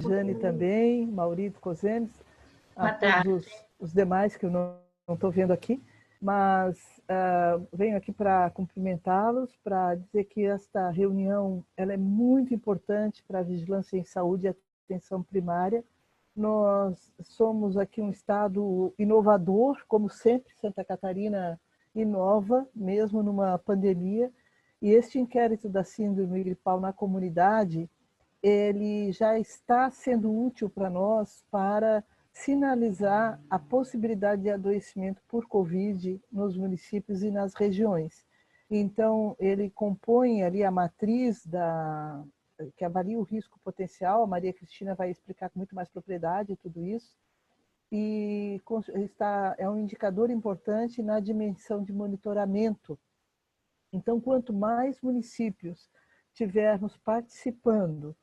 Jane também, Maurito Cosenes, a Boa tarde. todos os demais que eu não estou vendo aqui, mas venho aqui para cumprimentá-los, para dizer que esta reunião ela é muito importante para a vigilância em saúde e atenção primária. Nós somos aqui um estado inovador, como sempre, Santa Catarina inova, mesmo numa pandemia, e este inquérito da síndrome gripal na comunidade, ele já está sendo útil para nós para sinalizar a possibilidade de adoecimento por Covid nos municípios e nas regiões. Então, ele compõe ali a matriz que avalia o risco potencial, a Maria Cristina vai explicar com muito mais propriedade tudo isso, e é um indicador importante na dimensão de monitoramento. Então, quanto mais municípios tivermos participando,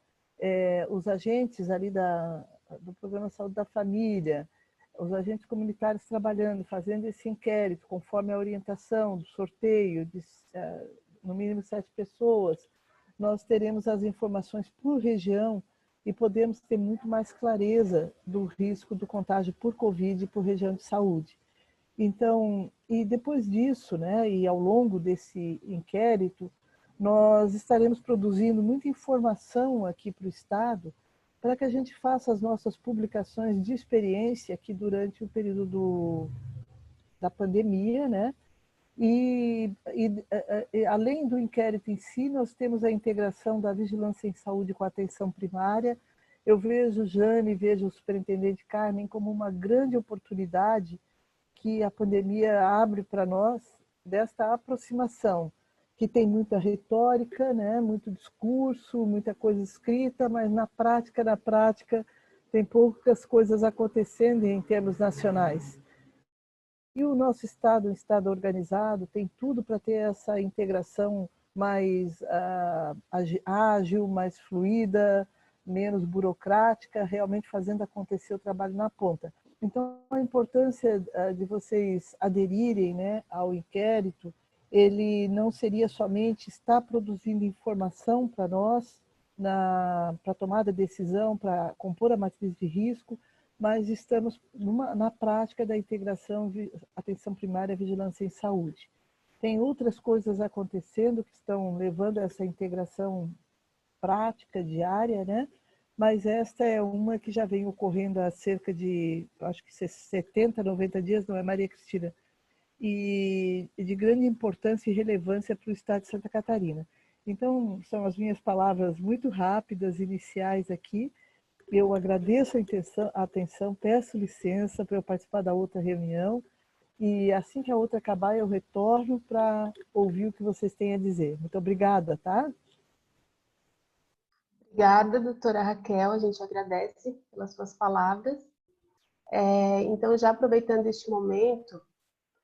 os agentes ali do Programa Saúde da Família, os agentes comunitários trabalhando, fazendo esse inquérito, conforme a orientação do sorteio, de no mínimo 7 pessoas, nós teremos as informações por região e podemos ter muito mais clareza do risco do contágio por Covid por região de saúde. Então, e depois disso, né, e ao longo desse inquérito, nós estaremos produzindo muita informação aqui para o Estado para que a gente faça as nossas publicações de experiência aqui durante o período da pandemia, né? E além do inquérito em si, nós temos a integração da vigilância em saúde com a atenção primária. Eu vejo Jane, vejo o superintendente Carmen como uma grande oportunidade que a pandemia abre para nós desta aproximação, que tem muita retórica, né? Muito discurso, muita coisa escrita, mas na prática, tem poucas coisas acontecendo em termos nacionais. E o nosso Estado, um Estado organizado, tem tudo para ter essa integração mais ágil, mais fluida, menos burocrática, realmente fazendo acontecer o trabalho na ponta. Então, a importância de vocês aderirem, né, ao inquérito, ele não seria somente estar produzindo informação para nós, para tomada de decisão, para compor a matriz de risco, mas estamos na prática da integração de atenção primária e vigilância em saúde. Tem outras coisas acontecendo que estão levando a essa integração prática, diária, né? Mas esta é uma que já vem ocorrendo há cerca de, acho que 70, 90 dias, não é, Maria Cristina? E de grande importância e relevância para o Estado de Santa Catarina. Então, são as minhas palavras muito rápidas, iniciais aqui. Eu agradeço a atenção, peço licença para eu participar da outra reunião e assim que a outra acabar eu retorno para ouvir o que vocês têm a dizer. Muito obrigada, tá? Obrigada, doutora Raquel, a gente agradece pelas suas palavras. Então, já aproveitando este momento,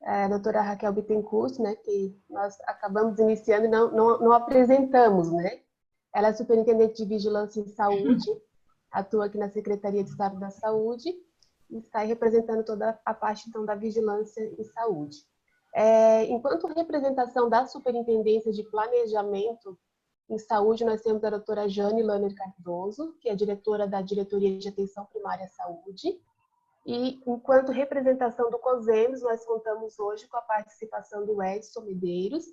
a doutora Raquel Bittencourt, né, que nós acabamos iniciando e não apresentamos, né? Ela é superintendente de Vigilância em Saúde, atua aqui na Secretaria de Estado da Saúde e está aí representando toda a parte, então, da Vigilância em Saúde. Enquanto representação da Superintendência de Planejamento em Saúde, nós temos a doutora Jane Lanner Cardoso, que é diretora da Diretoria de Atenção Primária à Saúde. E, enquanto representação do COSEMES, nós contamos hoje com a participação do Edson Medeiros,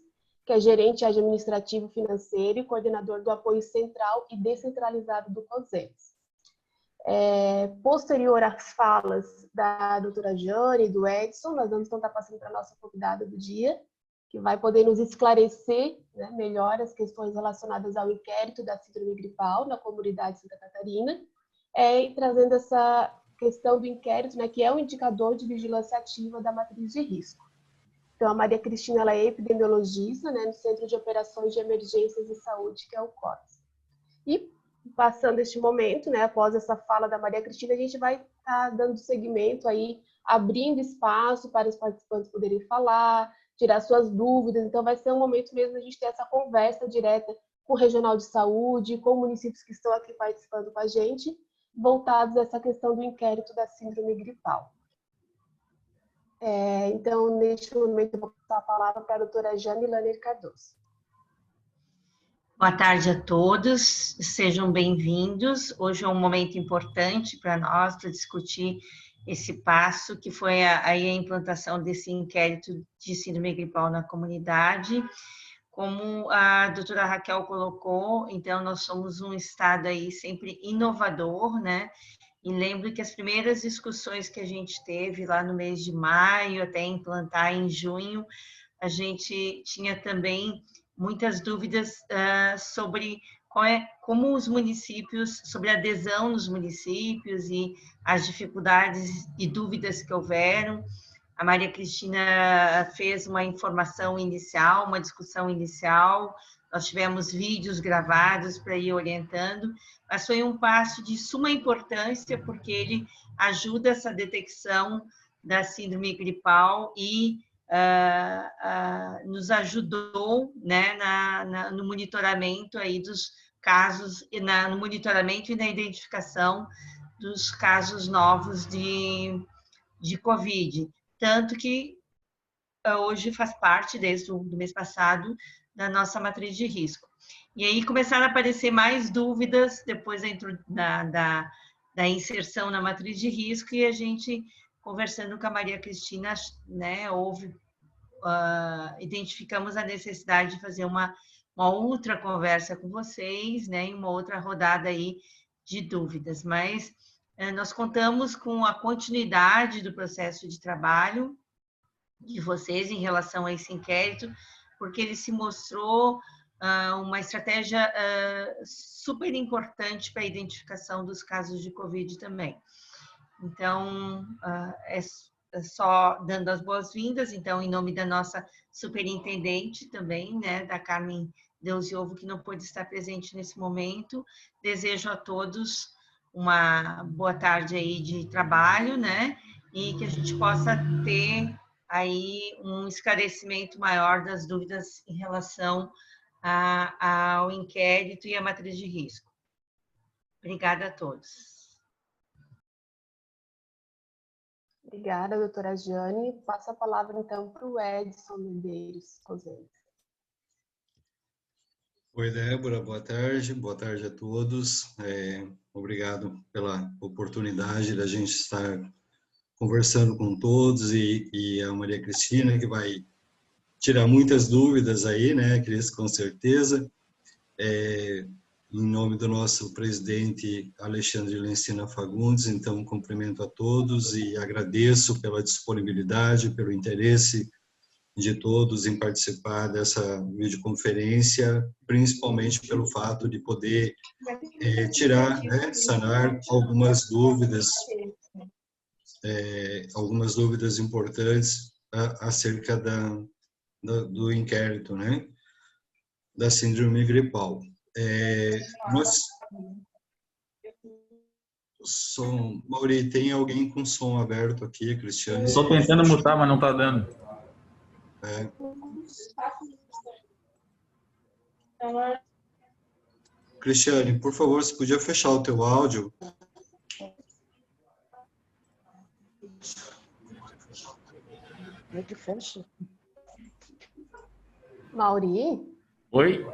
que é gerente administrativo financeiro e coordenador do apoio central e descentralizado do COSEMES. Posterior às falas da doutora Jane e do Edson, nós vamos então estar passando para a nossa convidada do dia, que vai poder nos esclarecer, né, melhor as questões relacionadas ao inquérito da síndrome gripal na comunidade de Santa Catarina, e trazendo essa questão do inquérito, né, que é um indicador de vigilância ativa da matriz de risco. Então, a Maria Cristina ela é epidemiologista, né, no Centro de Operações de Emergências e Saúde, que é o CORS. E, passando este momento, né, após essa fala da Maria Cristina, a gente vai estar dando seguimento aí, abrindo espaço para os participantes poderem falar, tirar suas dúvidas. Então, vai ser um momento mesmo a gente ter essa conversa direta com o Regional de Saúde, com municípios que estão aqui participando com a gente, voltados a essa questão do inquérito da síndrome gripal. Então, neste momento, eu vou passar a palavra para a doutora Jane Lanner Cardoso. Boa tarde a todos, sejam bem-vindos. Hoje é um momento importante para nós, para discutir esse passo, que foi a implantação desse inquérito de síndrome gripal na comunidade. Como a doutora Raquel colocou, então nós somos um estado aí sempre inovador, né? E lembro que as primeiras discussões que a gente teve lá no mês de maio, até implantar em junho, a gente tinha também muitas dúvidas sobre como os municípios, sobre a adesão nos municípios e as dificuldades e dúvidas que houveram. A Maria Cristina fez uma informação inicial, uma discussão inicial, nós tivemos vídeos gravados para ir orientando, mas foi um passo de suma importância, porque ele ajuda essa detecção da síndrome gripal e nos ajudou, né, no monitoramento aí dos casos, no monitoramento e na identificação dos casos novos de Covid. Tanto que hoje faz parte, desde o mês passado, da nossa matriz de risco. E aí começaram a aparecer mais dúvidas depois da inserção na matriz de risco, e a gente, conversando com a Maria Cristina, né, identificamos a necessidade de fazer uma outra conversa com vocês, né, em uma outra rodada aí de dúvidas, mas nós contamos com a continuidade do processo de trabalho de vocês em relação a esse inquérito, porque ele se mostrou uma estratégia super importante para a identificação dos casos de Covid também. Então, só dando as boas-vindas, então, em nome da nossa superintendente também, né, da Carmen Deusiovo, que não pôde estar presente nesse momento, desejo a todos uma boa tarde aí de trabalho, né, e que a gente possa ter aí um esclarecimento maior das dúvidas em relação ao inquérito e à matriz de risco. Obrigada a todos. Obrigada, doutora Jane. Passo a palavra, então, para o Edson Medeiros. Oi, Débora, boa tarde a todos. Obrigado pela oportunidade da gente estar conversando com todos e a Maria Cristina, que vai tirar muitas dúvidas aí, né, Cris, com certeza. Em nome do nosso presidente Alexandre Lencina Fagundes, então cumprimento a todos e agradeço pela disponibilidade, pelo interesse de todos em participar dessa videoconferência, principalmente pelo fato de poder tirar, né, sanar algumas dúvidas importantes acerca do inquérito, né, da síndrome gripal. Mauri, tem alguém com som aberto aqui, Cristiane? Estou tentando mutar, mas não está dando. Cristiane, por favor, você podia fechar o teu áudio? Como é que fecha? Mauri? Oi?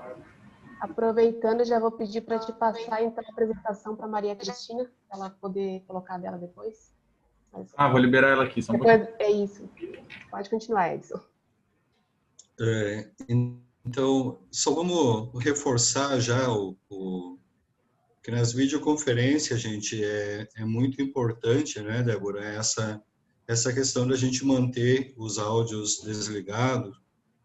Aproveitando, já vou pedir para te passar, então, a apresentação para Maria Cristina, para ela poder colocar dela depois. Vou liberar ela aqui. Só um pouquinho. É isso. Pode continuar, Edson. Então, só vamos reforçar já que nas videoconferências, gente, é muito importante, né, Débora, essa questão da gente manter os áudios desligados.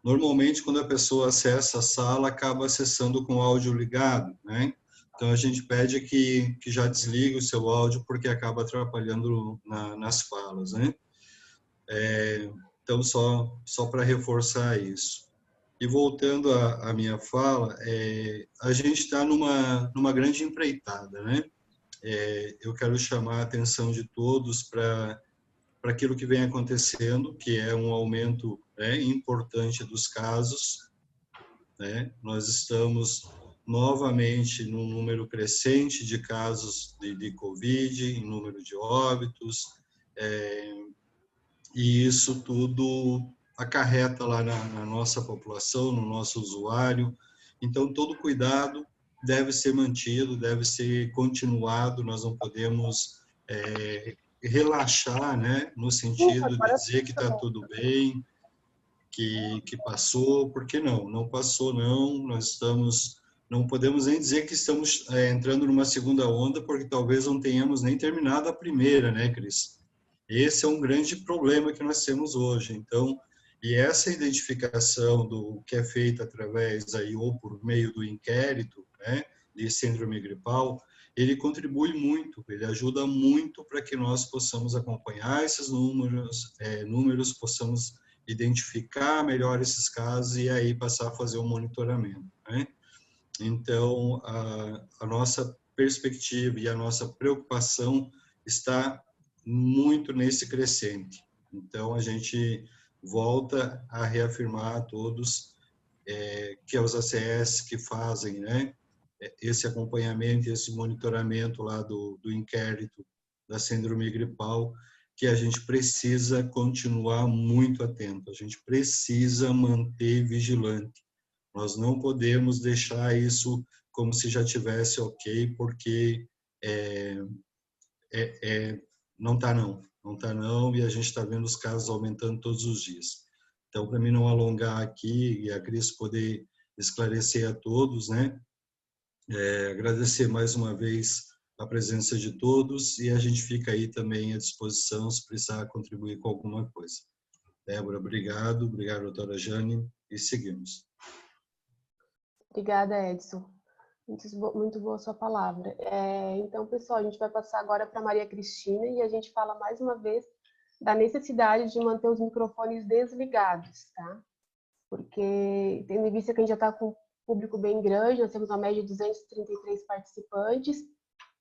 Normalmente, quando a pessoa acessa a sala, acaba acessando com o áudio ligado, né? Então, a gente pede que já desligue o seu áudio, porque acaba atrapalhando nas falas, né? Então, só para reforçar isso. E voltando à minha fala, a gente está numa grande empreitada, né? Eu quero chamar a atenção de todos para aquilo que vem acontecendo, que é um aumento, né, importante dos casos, né? Nós estamos novamente num número crescente de casos de Covid, em número de óbitos, e isso tudo acarreta lá na nossa população, no nosso usuário, Então, todo cuidado deve ser mantido, deve ser continuado, nós não podemos relaxar, né, no sentido de dizer que está tudo bem, que passou, porque não passou não, não podemos nem dizer que estamos entrando numa segunda onda, porque talvez não tenhamos nem terminado a primeira, né, Cris? Esse é um grande problema que nós temos hoje. Então, e essa identificação do que é feita através aí ou por meio do inquérito, né, de síndrome gripal, ele contribui muito, ele ajuda muito para que nós possamos acompanhar esses números, possamos identificar melhor esses casos e aí passar a fazer o monitoramento, né? Então, a nossa perspectiva e a nossa preocupação está muito nesse crescente. Então, a gente volta a reafirmar a todos que é os ACS que fazem, né, esse acompanhamento, esse monitoramento lá do inquérito da síndrome gripal, que a gente precisa continuar muito atento, a gente precisa manter vigilante. Nós não podemos deixar isso como se já tivesse ok, porque não está não, e a gente está vendo os casos aumentando todos os dias. Então, para mim não alongar aqui e a Cris poder esclarecer a todos, né? Agradecer mais uma vez a presença de todos e a gente fica aí também à disposição se precisar contribuir com alguma coisa. Débora, obrigado, doutora Jane, e seguimos. Obrigada, Edson. Muito boa a sua palavra. Então, pessoal, a gente vai passar agora para a Maria Cristina e a gente fala mais uma vez da necessidade de manter os microfones desligados, tá? Porque, tendo em vista que a gente já está com um público bem grande, nós temos uma média de 233 participantes,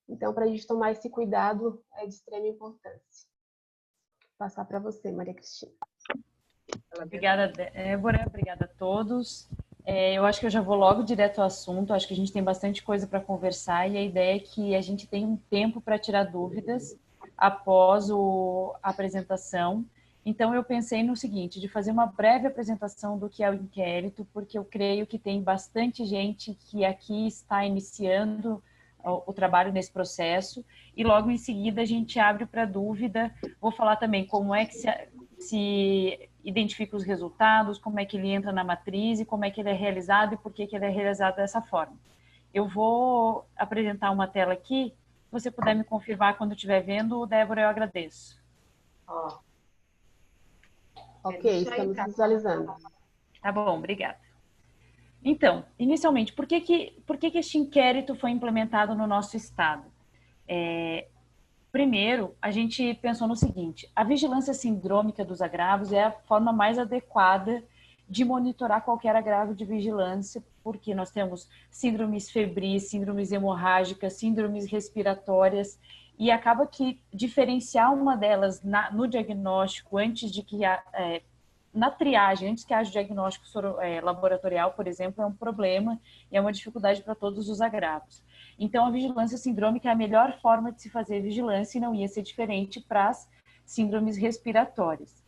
então, para a gente tomar esse cuidado é de extrema importância. Vou passar para você, Maria Cristina. Obrigada, Débora. Obrigada a todos. Eu acho que eu já vou logo direto ao assunto. Acho que a gente tem bastante coisa para conversar e a ideia é que a gente tenha um tempo para tirar dúvidas após a apresentação. Então, eu pensei no seguinte, de fazer uma breve apresentação do que é o inquérito, porque eu creio que tem bastante gente que aqui está iniciando o trabalho nesse processo e logo em seguida a gente abre para dúvida. Vou falar também como é que se identifica os resultados, como é que ele entra na matriz e como é que ele é realizado e por que ele é realizado dessa forma. Eu vou apresentar uma tela aqui, se você puder me confirmar quando estiver vendo, Débora, eu agradeço. Ok, estamos visualizando. Tá bom, obrigada. Então, inicialmente, por que este inquérito foi implementado no nosso estado? Primeiro, a gente pensou no seguinte, a vigilância sindrômica dos agravos é a forma mais adequada de monitorar qualquer agravo de vigilância, porque nós temos síndromes febris, síndromes hemorrágicas, síndromes respiratórias, e acaba que diferenciar uma delas no diagnóstico, antes de que na triagem, antes que haja o diagnóstico laboratorial, por exemplo, é um problema e é uma dificuldade para todos os agravos. Então, a vigilância sindrômica é a melhor forma de se fazer vigilância e não ia ser diferente para as síndromes respiratórias.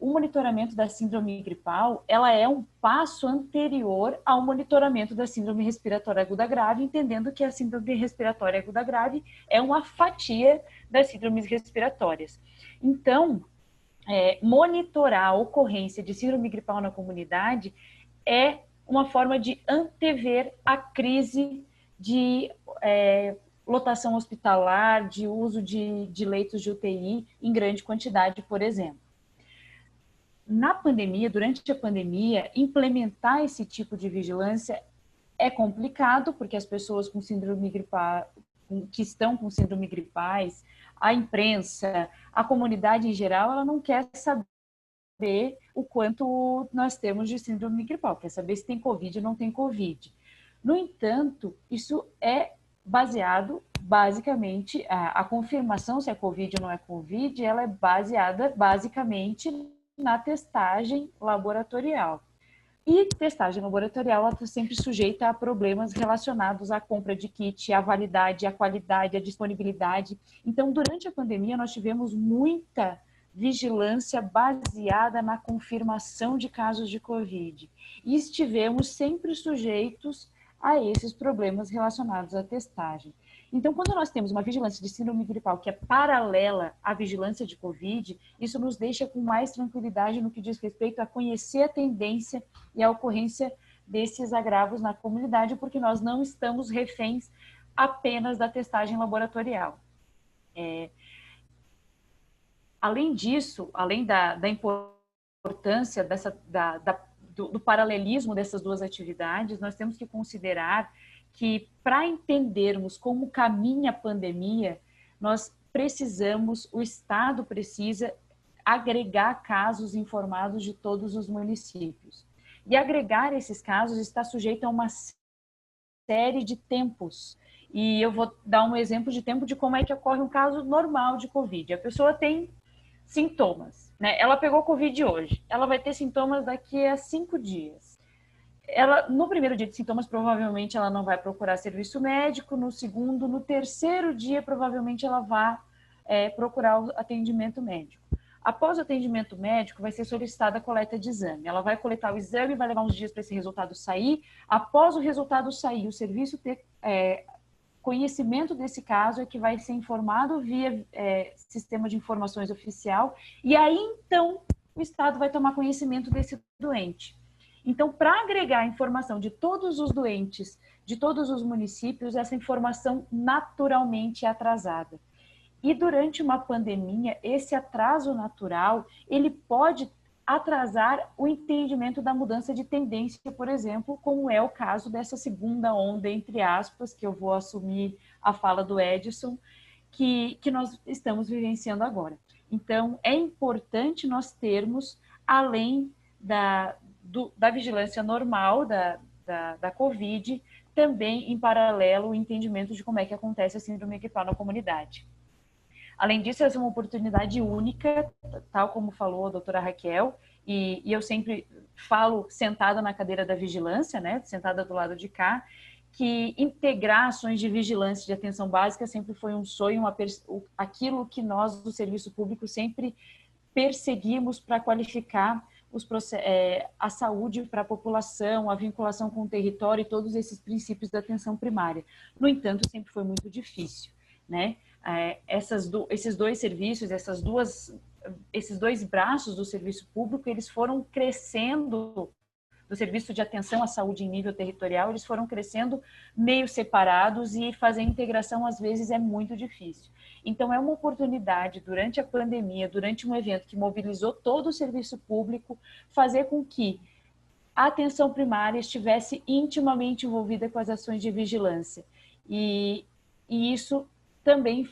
O monitoramento da síndrome gripal, ela é um passo anterior ao monitoramento da síndrome respiratória aguda grave, entendendo que a síndrome respiratória aguda grave é uma fatia das síndromes respiratórias. Então, monitorar a ocorrência de síndrome gripal na comunidade é uma forma de antever a crise de lotação hospitalar, de uso de leitos de UTI em grande quantidade, por exemplo. Na pandemia, durante a pandemia, implementar esse tipo de vigilância é complicado, porque as pessoas com síndrome gripal, que estão com síndrome gripais, a imprensa, a comunidade em geral, ela não quer saber o quanto nós temos de síndrome gripal, quer saber se tem Covid ou não tem Covid. No entanto, isso é baseado, basicamente, a confirmação se é Covid ou não é Covid, ela é baseada, basicamente, na testagem laboratorial. E testagem laboratorial, ela está sempre sujeita a problemas relacionados à compra de kit, à validade, à qualidade, à disponibilidade. Então, durante a pandemia, nós tivemos muita vigilância baseada na confirmação de casos de Covid. E estivemos sempre sujeitos a esses problemas relacionados à testagem. Então, quando nós temos uma vigilância de síndrome gripal que é paralela à vigilância de Covid, isso nos deixa com mais tranquilidade no que diz respeito a conhecer a tendência e a ocorrência desses agravos na comunidade, porque nós não estamos reféns apenas da testagem laboratorial. Além disso, além da importância do paralelismo dessas duas atividades, nós temos que considerar que, para entendermos como caminha a pandemia, o Estado precisa agregar casos informados de todos os municípios. E agregar esses casos está sujeito a uma série de tempos. E eu vou dar um exemplo de tempo de como é que ocorre um caso normal de Covid. A pessoa tem sintomas, né? Ela pegou Covid hoje, ela vai ter sintomas daqui a 5 dias. No primeiro dia de sintomas, provavelmente ela não vai procurar serviço médico, no segundo, no terceiro dia, provavelmente ela vai procurar o atendimento médico. Após o atendimento médico, vai ser solicitada a coleta de exame. Ela vai coletar o exame, vai levar uns dias para esse resultado sair. Após o resultado sair, o serviço ter conhecimento desse caso é que vai ser informado via sistema de informações oficial, e aí, então, o Estado vai tomar conhecimento desse doente. Então, para agregar a informação de todos os doentes, de todos os municípios, essa informação naturalmente é atrasada. E durante uma pandemia, esse atraso natural, ele pode atrasar o entendimento da mudança de tendência, por exemplo, como é o caso dessa segunda onda, entre aspas, que eu vou assumir a fala do Edson, que nós estamos vivenciando agora. Então, é importante nós termos, além da vigilância normal da Covid, também, em paralelo, o entendimento de como é que acontece a síndrome gripal na comunidade. Além disso, essa é uma oportunidade única, tal como falou a doutora Raquel, e eu sempre falo sentada na cadeira da vigilância, né, sentada do lado de cá, que integrar ações de vigilância de atenção básica sempre foi um sonho, aquilo que nós do serviço público sempre perseguimos para qualificar a saúde para a população, a vinculação com o território e todos esses princípios da atenção primária. No entanto, sempre foi muito difícil, né? Esses dois serviços, esses dois braços do serviço público, eles foram crescendo, do serviço de atenção à saúde em nível territorial, eles foram crescendo meio separados, e fazer integração às vezes é muito difícil. Então é uma oportunidade, durante a pandemia, durante um evento que mobilizou todo o serviço público, fazer com que a atenção primária estivesse intimamente envolvida com as ações de vigilância. E isso também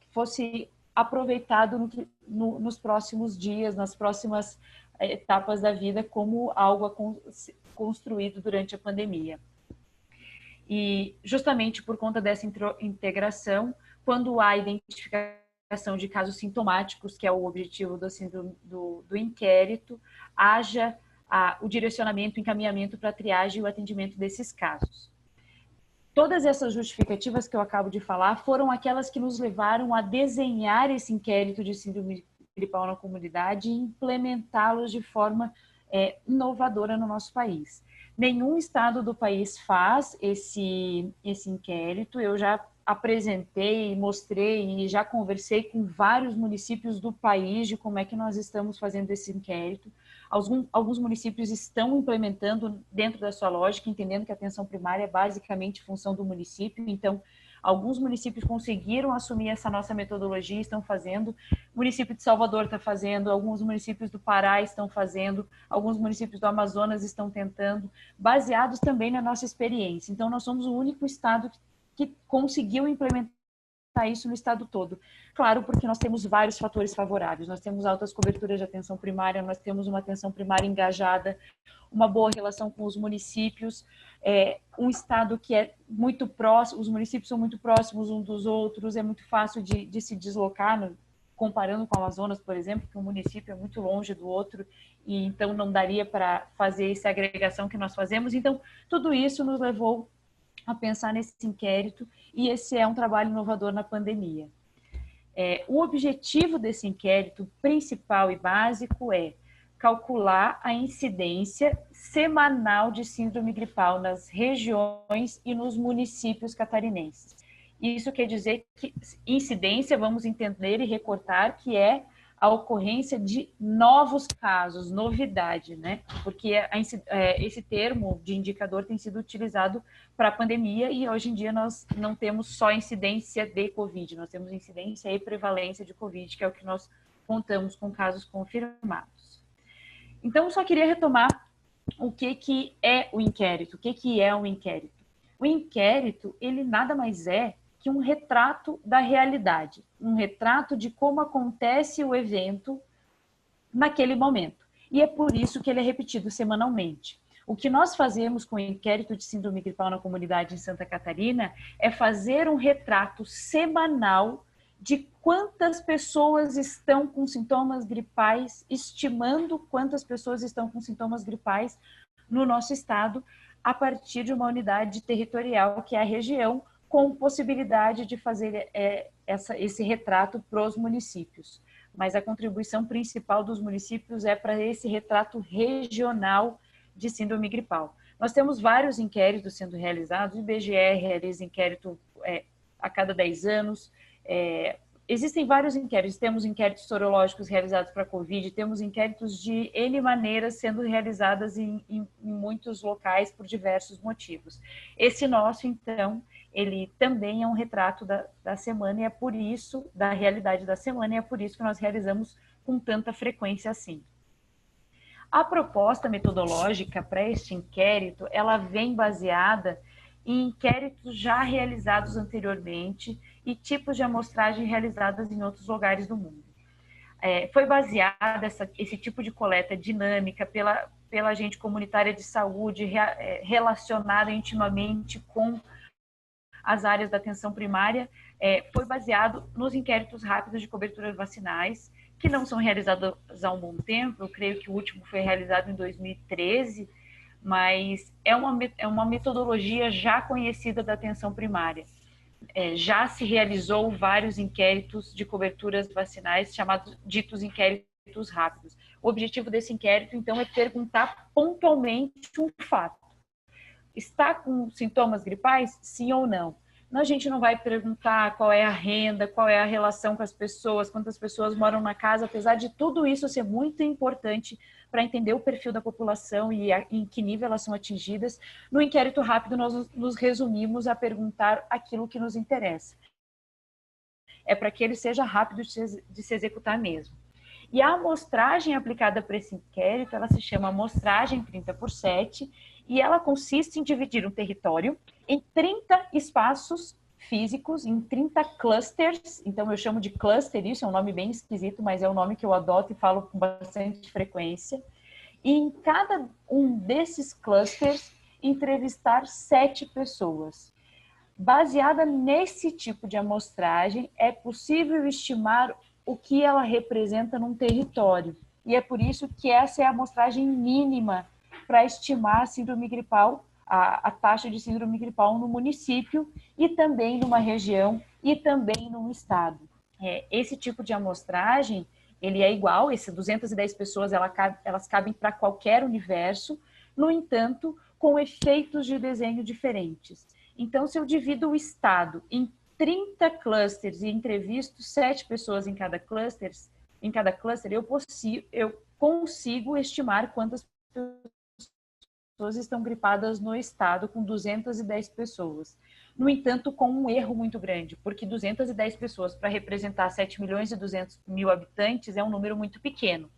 fosse aproveitado nos próximos dias, nas próximas etapas da vida, como algo construído durante a pandemia. E justamente por conta dessa integração, quando há identificação de casos sintomáticos, que é o objetivo do inquérito, haja o direcionamento, o encaminhamento para a triagem e o atendimento desses casos. Todas essas justificativas que eu acabo de falar foram aquelas que nos levaram a desenhar esse inquérito de síndrome gripal na comunidade e implementá-los de forma inovadora no nosso país. Nenhum estado do país faz esse inquérito. Eu já apresentei, mostrei e já conversei com vários municípios do país de como é que nós estamos fazendo esse inquérito. Alguns municípios estão implementando dentro da sua lógica, entendendo que a atenção primária é basicamente função do município. Então, alguns municípios conseguiram assumir essa nossa metodologia, estão fazendo. O município de Salvador está fazendo, alguns municípios do Pará estão fazendo, alguns municípios do Amazonas estão tentando, baseados também na nossa experiência. Então, nós somos o único estado que conseguiu implementar isso no estado todo. Claro, porque nós temos vários fatores favoráveis. Nós temos altas coberturas de atenção primária, nós temos uma atenção primária engajada, uma boa relação com os municípios, um estado que é muito próximo, os municípios são muito próximos uns dos outros, é muito fácil de se deslocar, comparando com o Amazonas, por exemplo, que um município é muito longe do outro, e então não daria para fazer essa agregação que nós fazemos. Então, tudo isso nos levou a pensar nesse inquérito, e esse é um trabalho inovador na pandemia. O objetivo desse inquérito principal e básico é calcular a incidência semanal de síndrome gripal nas regiões e nos municípios catarinenses. Isso quer dizer que incidência, vamos entender e recortar, que é a ocorrência de novos casos, novidade, né? Porque esse termo de indicador tem sido utilizado para a pandemia e hoje em dia nós não temos só incidência de Covid, nós temos incidência e prevalência de Covid, que é o que nós contamos com casos confirmados. Então, só queria retomar o que é o inquérito, o que é um inquérito. O inquérito, ele nada mais é que um retrato da realidade, um retrato de como acontece o evento naquele momento. E é por isso que ele é repetido semanalmente. O que nós fazemos com o inquérito de síndrome gripal na comunidade em Santa Catarina é fazer um retrato semanal de quantas pessoas estão com sintomas gripais, estimando quantas pessoas estão com sintomas gripais no nosso estado, a partir de uma unidade territorial, que é a região, com possibilidade de fazer esse retrato para os municípios. Mas a contribuição principal dos municípios é para esse retrato regional de síndrome gripal. Nós temos vários inquéritos sendo realizados, o IBGE realiza inquérito a cada 10 anos, existem vários inquéritos, temos inquéritos sorológicos realizados para a Covid, temos inquéritos de N maneiras sendo realizadas em muitos locais por diversos motivos. Esse nosso, então, ele também é um retrato da semana e é por isso, da realidade da semana, e é por isso que nós realizamos com tanta frequência assim. A proposta metodológica para este inquérito, ela vem baseada em inquéritos já realizados anteriormente e tipos de amostragem realizadas em outros lugares do mundo. Foi baseada esse tipo de coleta dinâmica pela agente comunitária de saúde, relacionada intimamente com as áreas da atenção primária, foi baseado nos inquéritos rápidos de coberturas vacinais, que não são realizados há um bom tempo. Eu creio que o último foi realizado em 2013, mas é uma metodologia já conhecida da atenção primária. Já se realizou vários inquéritos de coberturas vacinais, chamados ditos inquéritos rápidos. O objetivo desse inquérito, então, é perguntar pontualmente um fato. Está com sintomas gripais? Sim ou não? A gente não vai perguntar qual é a renda, qual é a relação com as pessoas, quantas pessoas moram na casa, apesar de tudo isso ser muito importante para entender o perfil da população e em que nível elas são atingidas. No inquérito rápido, nós nos resumimos a perguntar aquilo que nos interessa. É para que ele seja rápido de se executar mesmo. E a amostragem aplicada para esse inquérito, ela se chama amostragem 30x7, e ela consiste em dividir um território em 30 espaços físicos, em 30 clusters. Então eu chamo de cluster, isso é um nome bem esquisito, mas é o nome que eu adoto e falo com bastante frequência. E em cada um desses clusters, entrevistar 7 pessoas. Baseada nesse tipo de amostragem, é possível estimar o que ela representa num território. E é por isso que essa é a amostragem mínima para estimar a síndrome gripal, a taxa de síndrome gripal no município e também numa região e também num estado. Esse tipo de amostragem, ele é igual, essas 210 pessoas, elas cabem para qualquer universo, no entanto, com efeitos de desenho diferentes. Então, se eu divido o estado em 30 clusters e entrevisto 7 pessoas em cada cluster, eu consigo estimar quantas pessoas estão gripadas no estado com 210 pessoas. No entanto, com um erro muito grande, porque 210 pessoas para representar 7 milhões e 200 mil habitantes é um número muito pequeno.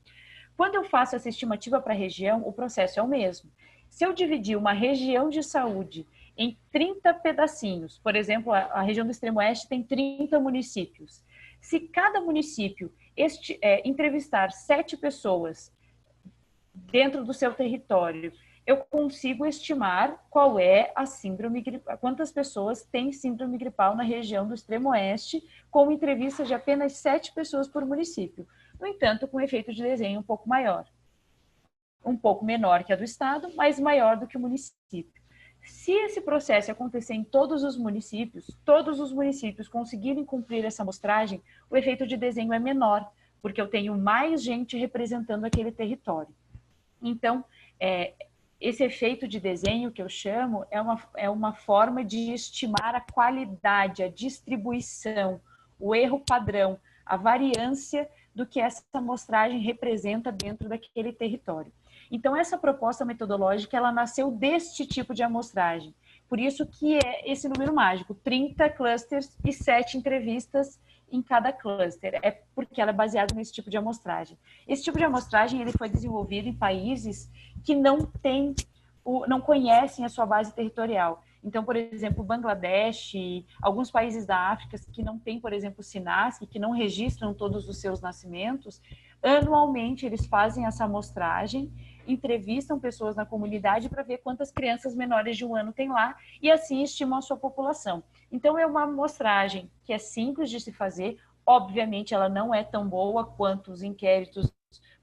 Quando eu faço essa estimativa para a região, o processo é o mesmo. Se eu dividir uma região de saúde em 30 pedacinhos, por exemplo, a região do Extremo Oeste tem 30 municípios. Se cada município entrevistar 7 pessoas dentro do seu território, eu consigo estimar qual é a síndrome gripal, quantas pessoas têm síndrome gripal na região do Extremo Oeste, com entrevista de apenas 7 pessoas por município. No entanto, com efeito de desenho um pouco maior. Um pouco menor que a do estado, mas maior do que o município. Se esse processo acontecer em todos os municípios conseguirem cumprir essa amostragem, o efeito de desenho é menor, porque eu tenho mais gente representando aquele território. Então, esse efeito de desenho que eu chamo é uma forma de estimar a qualidade, a distribuição, o erro padrão, a variância do que essa amostragem representa dentro daquele território. Então, essa proposta metodológica, ela nasceu deste tipo de amostragem. Por isso que é esse número mágico, 30 clusters e 7 entrevistas em cada cluster. É porque ela é baseada nesse tipo de amostragem. Esse tipo de amostragem ele foi desenvolvido em países que não conhecem a sua base territorial. Então, por exemplo, Bangladesh, alguns países da África que não têm, por exemplo, SINASC, que não registram todos os seus nascimentos, anualmente eles fazem essa amostragem, entrevistam pessoas na comunidade para ver quantas crianças menores de 1 ano tem lá e assim estimam a sua população. Então, é uma amostragem que é simples de se fazer. Obviamente, ela não é tão boa quanto os inquéritos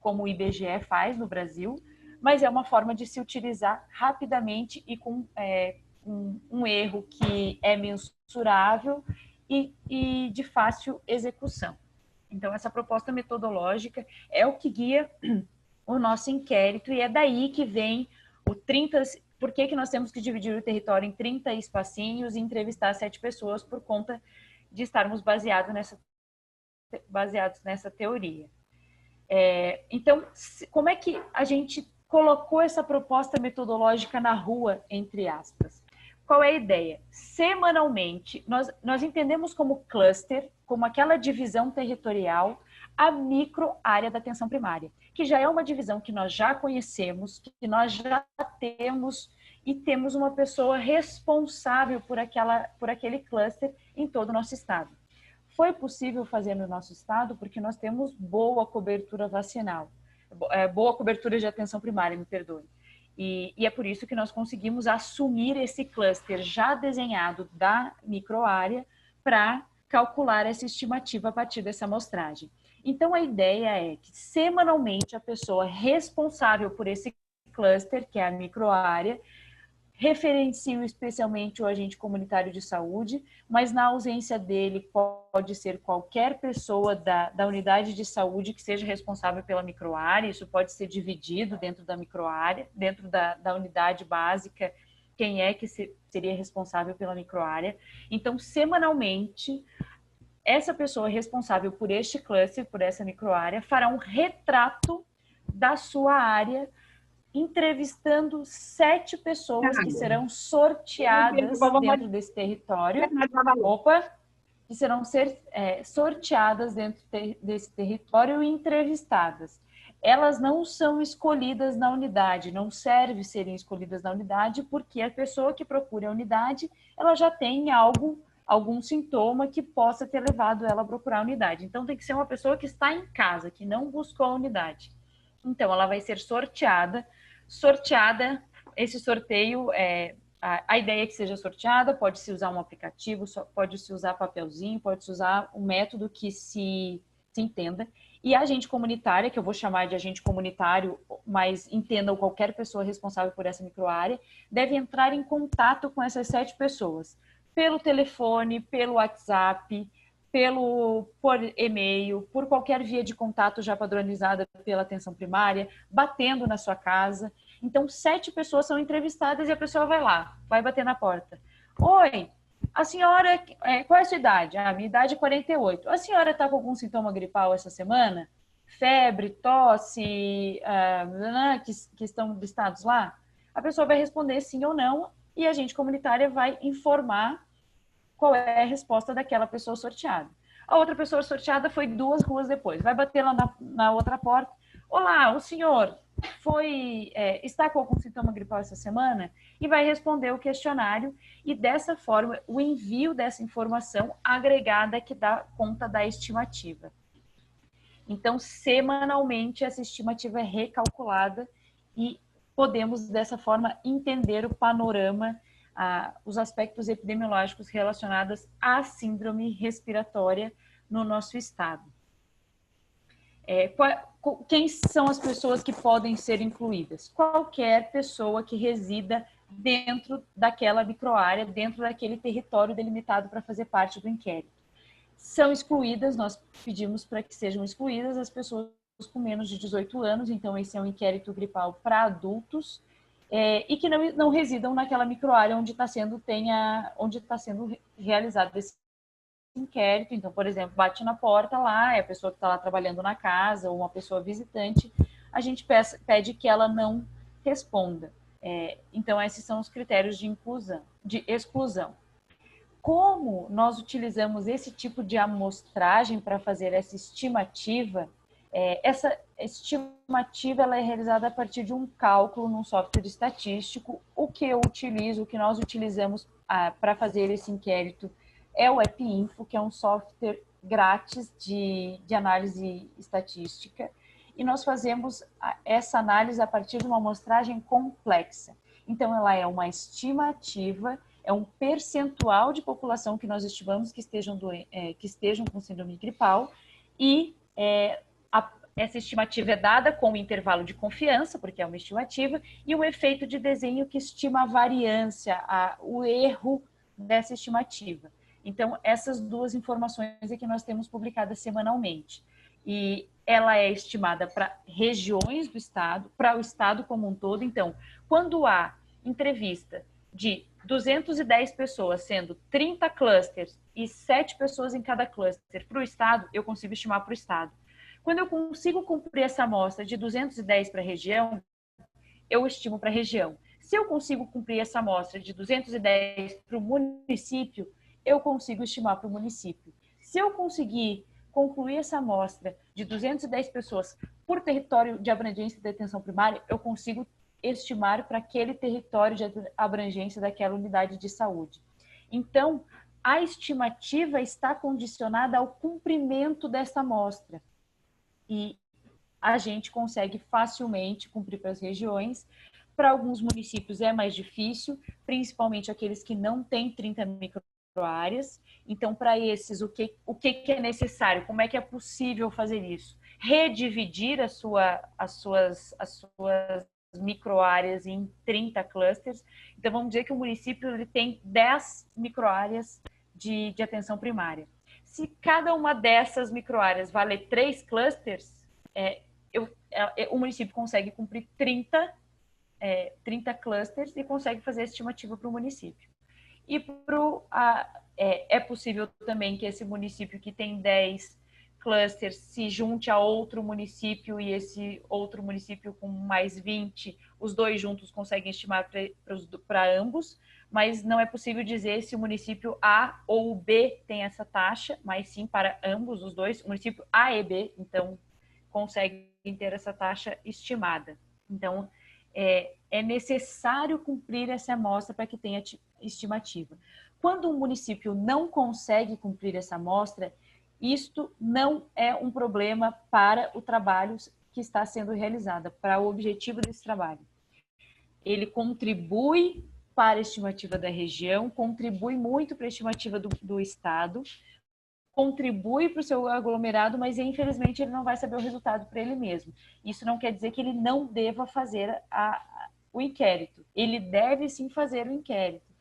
como o IBGE faz no Brasil, mas é uma forma de se utilizar rapidamente e com um erro que é mensurável e de fácil execução. Então, essa proposta metodológica é o que guia o nosso inquérito e é daí que vem o 30... Por que nós temos que dividir o território em 30 espacinhos e entrevistar 7 pessoas por conta de estarmos baseados nessa teoria. Então, como é que a gente colocou essa proposta metodológica na rua, entre aspas? Qual é a ideia? Semanalmente, nós entendemos como cluster, como aquela divisão territorial, a micro-área da atenção primária, que já é uma divisão que nós já conhecemos, que nós já temos, e temos uma pessoa responsável por aquele cluster em todo o nosso estado. Foi possível fazer no nosso estado porque nós temos boa cobertura vacinal, boa cobertura de atenção primária, me perdoe. E é por isso que nós conseguimos assumir esse cluster já desenhado da microárea para calcular essa estimativa a partir dessa amostragem. Então, a ideia é que semanalmente a pessoa responsável por esse cluster, que é a microárea, referencio especialmente o agente comunitário de saúde, mas na ausência dele pode ser qualquer pessoa da unidade de saúde que seja responsável pela microárea, isso pode ser dividido dentro da microárea, dentro da unidade básica, quem é que seria responsável pela microárea. Então, semanalmente, essa pessoa responsável por este cluster, por essa microárea, fará um retrato da sua área, entrevistando 7 pessoas que serão sorteadas dentro desse território. Que serão sorteadas dentro desse território e entrevistadas. Elas não são escolhidas na unidade, não serve serem escolhidas na unidade, porque a pessoa que procura a unidade, ela já tem algum sintoma que possa ter levado ela a procurar a unidade. Então, tem que ser uma pessoa que está em casa, que não buscou a unidade. Então, ela vai ser sorteada, esse sorteio, a ideia é que seja sorteada, pode-se usar um aplicativo, pode-se usar papelzinho, pode-se usar um método que se entenda. E a agente comunitária, que eu vou chamar de agente comunitário, mas entendam qualquer pessoa responsável por essa microárea, deve entrar em contato com essas 7 pessoas, pelo telefone, pelo WhatsApp, por e-mail, por qualquer via de contato já padronizada pela atenção primária, batendo na sua casa. Então, 7 pessoas são entrevistadas e a pessoa vai lá, vai bater na porta. Oi, a senhora, qual é a sua idade? Minha idade é 48. A senhora está com algum sintoma gripal essa semana? Febre, tosse, que estão listados lá? A pessoa vai responder sim ou não e a agente comunitária vai informar qual é a resposta daquela pessoa sorteada. A outra pessoa sorteada foi 2 ruas depois. Vai bater lá na outra porta. Olá, o senhor está com algum sintoma gripal essa semana? E vai responder o questionário. E dessa forma, o envio dessa informação agregada que dá conta da estimativa. Então, semanalmente, essa estimativa é recalculada e podemos, dessa forma, entender o panorama, os aspectos epidemiológicos relacionados à síndrome respiratória no nosso estado. Quem são as pessoas que podem ser incluídas? Qualquer pessoa que resida dentro daquela microárea, dentro daquele território delimitado para fazer parte do inquérito. São excluídas, nós pedimos para que sejam excluídas as pessoas com menos de 18 anos, então esse é um inquérito gripal para adultos, e que não residam naquela microárea onde está sendo realizado esse inquérito. Então, por exemplo, bate na porta lá, é a pessoa que está lá trabalhando na casa ou uma pessoa visitante, a gente pede que ela não responda. Então, esses são os critérios de exclusão. Como nós utilizamos esse tipo de amostragem para fazer essa estimativa? Essa estimativa ela é realizada a partir de um cálculo num software estatístico. O que nós utilizamos para fazer esse inquérito é o AppInfo, que é um software grátis de análise estatística. E nós fazemos essa análise a partir de uma amostragem complexa. Então, ela é uma estimativa, é um percentual de população que nós estimamos que estejam com síndrome gripal, e essa estimativa é dada com um intervalo de confiança, porque é uma estimativa, e um efeito de desenho que estima a variância, o erro dessa estimativa. Então, essas duas informações é que nós temos publicadas semanalmente. E ela é estimada para regiões do estado, para o estado como um todo. Então, quando há entrevista de 210 pessoas, sendo 30 clusters e 7 pessoas em cada cluster para o estado, eu consigo estimar para o estado. Quando eu consigo cumprir essa amostra de 210 para a região, eu estimo para a região. Se eu consigo cumprir essa amostra de 210 para o município, eu consigo estimar para o município. Se eu conseguir concluir essa amostra de 210 pessoas por território de abrangência de atenção primária, eu consigo estimar para aquele território de abrangência daquela unidade de saúde. Então, a estimativa está condicionada ao cumprimento dessa amostra. E a gente consegue facilmente cumprir para as regiões. Para alguns municípios é mais difícil, principalmente aqueles que não têm 30 microáreas. Então, para esses, o que é necessário? Como é que é possível fazer isso? Redividir as suas microáreas em 30 clusters. Então, vamos dizer que o município ele tem 10 microáreas de atenção primária. Se cada uma dessas microáreas vale 3 clusters, o município consegue cumprir 30 clusters e consegue fazer a estimativa para o município. E é possível também que esse município que tem 10 clusters se junte a outro município, e esse outro município com mais 20, os dois juntos conseguem estimar para ambos, mas não é possível dizer se o município A ou o B tem essa taxa, mas sim para ambos os dois, o município A e B, então conseguem ter essa taxa estimada. Então, é necessário cumprir essa amostra para que tenha estimativa. Quando um município não consegue cumprir essa amostra, isto não é um problema para o trabalho que está sendo realizado, para o objetivo desse trabalho. Ele contribui para a estimativa da região, contribui muito para a estimativa do estado, contribui para o seu aglomerado, mas infelizmente ele não vai saber o resultado para ele mesmo. Isso não quer dizer que ele não deva fazer o inquérito. Ele deve sim fazer o inquérito.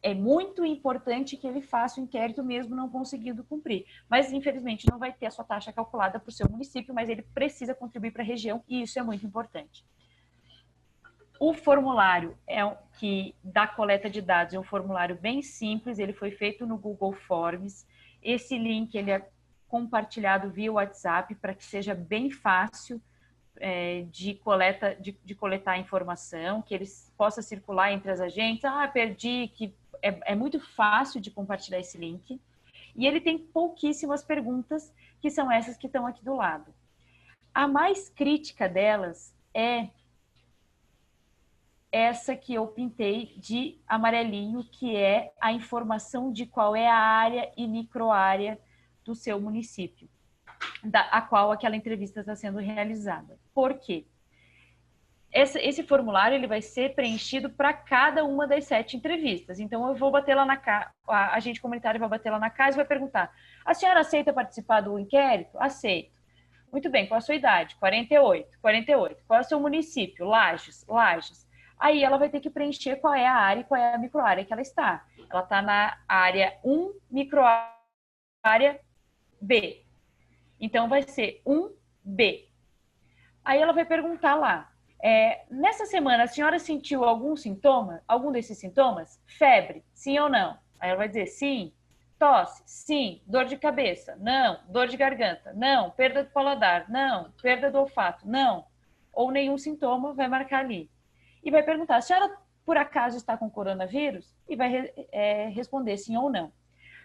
É muito importante que ele faça o inquérito mesmo não conseguindo cumprir. Mas, infelizmente, não vai ter a sua taxa calculada para o seu município, mas ele precisa contribuir para a região, e isso é muito importante. O formulário da coleta de dados é um formulário bem simples, ele foi feito no Google Forms. Esse link ele é compartilhado via WhatsApp para que seja bem fácil de coletar a informação, que ele possa circular entre as agentes. Perdi, que é muito fácil de compartilhar esse link. E ele tem pouquíssimas perguntas, que são essas que estão aqui do lado. A mais crítica delas é essa que eu pintei de amarelinho, que é a informação de qual é a área e microárea do seu município, a qual aquela entrevista está sendo realizada. Por quê? Esse formulário ele vai ser preenchido para cada uma das 7 entrevistas. Então, eu vou bater lá na casa, a agente comunitário vai bater lá na casa e vai perguntar: a senhora aceita participar do inquérito? Aceito. Muito bem, qual a sua idade? 48. 48. Qual é o seu município? Lages. Lages. Aí ela vai ter que preencher qual é a área e qual é a microárea que ela está. Ela está na área 1, microárea B. Então, vai ser 1B. Aí ela vai perguntar lá, nessa semana a senhora sentiu algum sintoma? Algum desses sintomas? Febre, sim ou não? Aí ela vai dizer sim. Tosse, sim. Dor de cabeça, não. Dor de garganta, não. Perda do paladar, não. Perda do olfato, não. Ou nenhum sintoma, vai marcar ali. E vai perguntar, a senhora por acaso está com coronavírus? E vai responder sim ou não.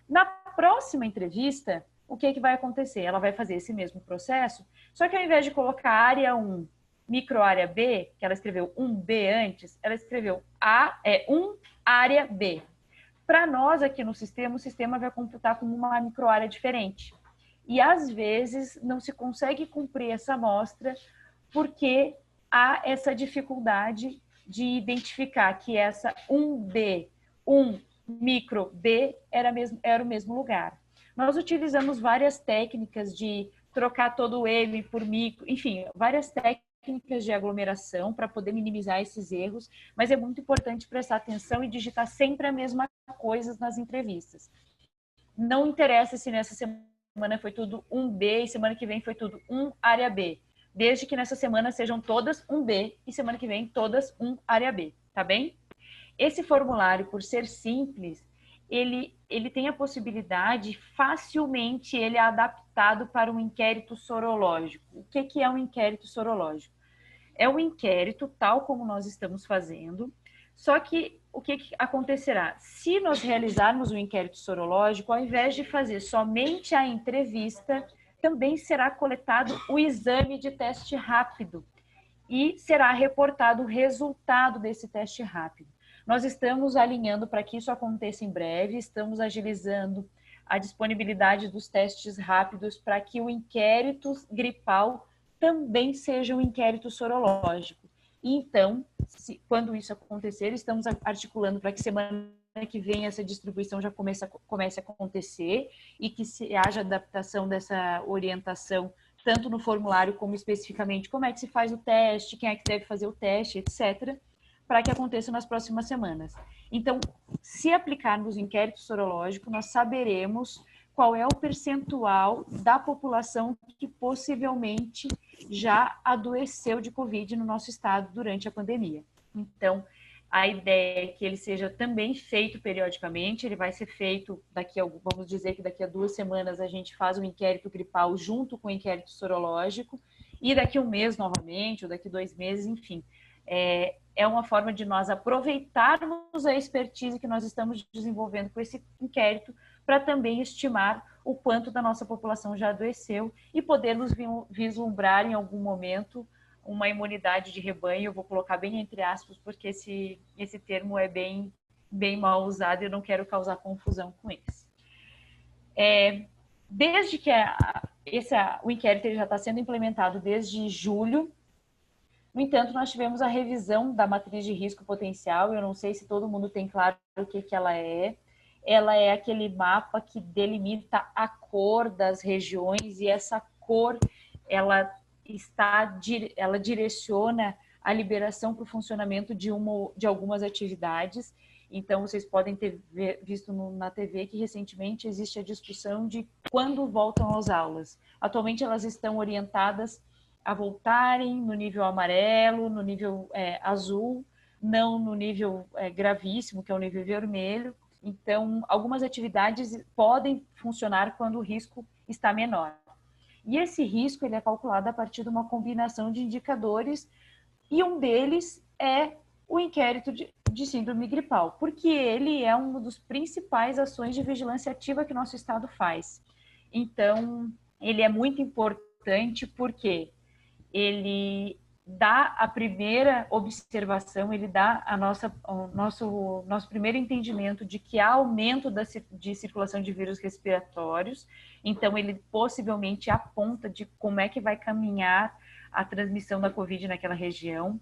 Na próxima entrevista, o que vai acontecer? Ela vai fazer esse mesmo processo, só que ao invés de colocar área 1, microárea B, que ela escreveu 1B antes, ela escreveu 1 área B. Para nós aqui no sistema, o sistema vai computar como uma microárea diferente. E às vezes não se consegue cumprir essa amostra porque há essa dificuldade de identificar que essa 1B, 1 micro B era o mesmo lugar. Nós utilizamos várias técnicas de trocar todo o M por micro, enfim, várias técnicas de aglomeração para poder minimizar esses erros, mas é muito importante prestar atenção e digitar sempre a mesma coisa nas entrevistas. Não interessa se nessa semana foi tudo 1B e semana que vem foi tudo 1 área B, desde que nessa semana sejam todas 1B e semana que vem todas 1 área B, tá bem? Esse formulário, por ser simples, ele tem a possibilidade, facilmente ele é adaptado para um inquérito sorológico. O que é um inquérito sorológico? É um inquérito tal como nós estamos fazendo, só que o que acontecerá? Se nós realizarmos um inquérito sorológico, ao invés de fazer somente a entrevista, também será coletado o exame de teste rápido e será reportado o resultado desse teste rápido. Nós estamos alinhando para que isso aconteça em breve, estamos agilizando a disponibilidade dos testes rápidos para que o inquérito gripal também seja um inquérito sorológico. E então, quando isso acontecer, estamos articulando para que semana que vem essa distribuição já comece a acontecer e que haja adaptação dessa orientação tanto no formulário como especificamente como é que se faz o teste, quem é que deve fazer o teste, etc., para que aconteça nas próximas semanas. Então, se aplicarmos o inquérito sorológico, nós saberemos qual é o percentual da população que possivelmente já adoeceu de Covid no nosso estado durante a pandemia. Então, a ideia é que ele seja também feito periodicamente, ele vai ser feito vamos dizer que daqui a 2 semanas a gente faz um inquérito gripal junto com o inquérito sorológico, e daqui a 1 mês novamente, ou daqui a 2 meses, enfim. É uma forma de nós aproveitarmos a expertise que nós estamos desenvolvendo com esse inquérito para também estimar o quanto da nossa população já adoeceu e podermos vislumbrar em algum momento uma imunidade de rebanho. Eu vou colocar bem entre aspas, porque esse termo é bem mal usado e eu não quero causar confusão com isso. Desde que o inquérito ele já está sendo implementado desde julho. No entanto, nós tivemos a revisão da matriz de risco potencial. Eu não sei se todo mundo tem claro o que ela é. Ela é aquele mapa que delimita a cor das regiões, e essa cor ela direciona a liberação para o funcionamento de algumas atividades. Então, vocês podem ter visto na TV que recentemente existe a discussão de quando voltam às aulas. Atualmente, elas estão orientadas a voltarem no nível amarelo, no nível azul, não no nível gravíssimo, que é o nível vermelho. Então, algumas atividades podem funcionar quando o risco está menor. E esse risco ele é calculado a partir de uma combinação de indicadores, e um deles é o inquérito de síndrome gripal, porque ele é uma das principais ações de vigilância ativa que nosso estado faz. Então, ele é muito importante porque ele dá a primeira observação, ele dá o nosso primeiro entendimento de que há aumento de circulação de vírus respiratórios. Então, ele possivelmente aponta de como é que vai caminhar a transmissão da Covid naquela região.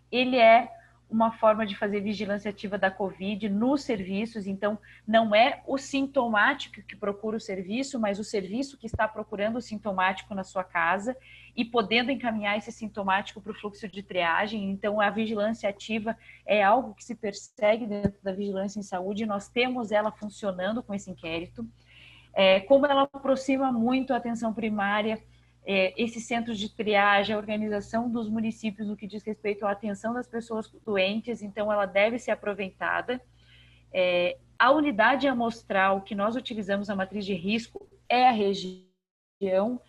Ele é uma forma de fazer vigilância ativa da Covid nos serviços. Então, não é o sintomático que procura o serviço, mas o serviço que está procurando o sintomático na sua casa e podendo encaminhar esse sintomático para o fluxo de triagem. Então, a vigilância ativa é algo que se persegue dentro da vigilância em saúde, e nós temos ela funcionando com esse inquérito. Como ela aproxima muito a atenção primária, esses centros de triagem, a organização dos municípios no que diz respeito à atenção das pessoas doentes, então ela deve ser aproveitada. A unidade amostral que nós utilizamos na matriz de risco é a região,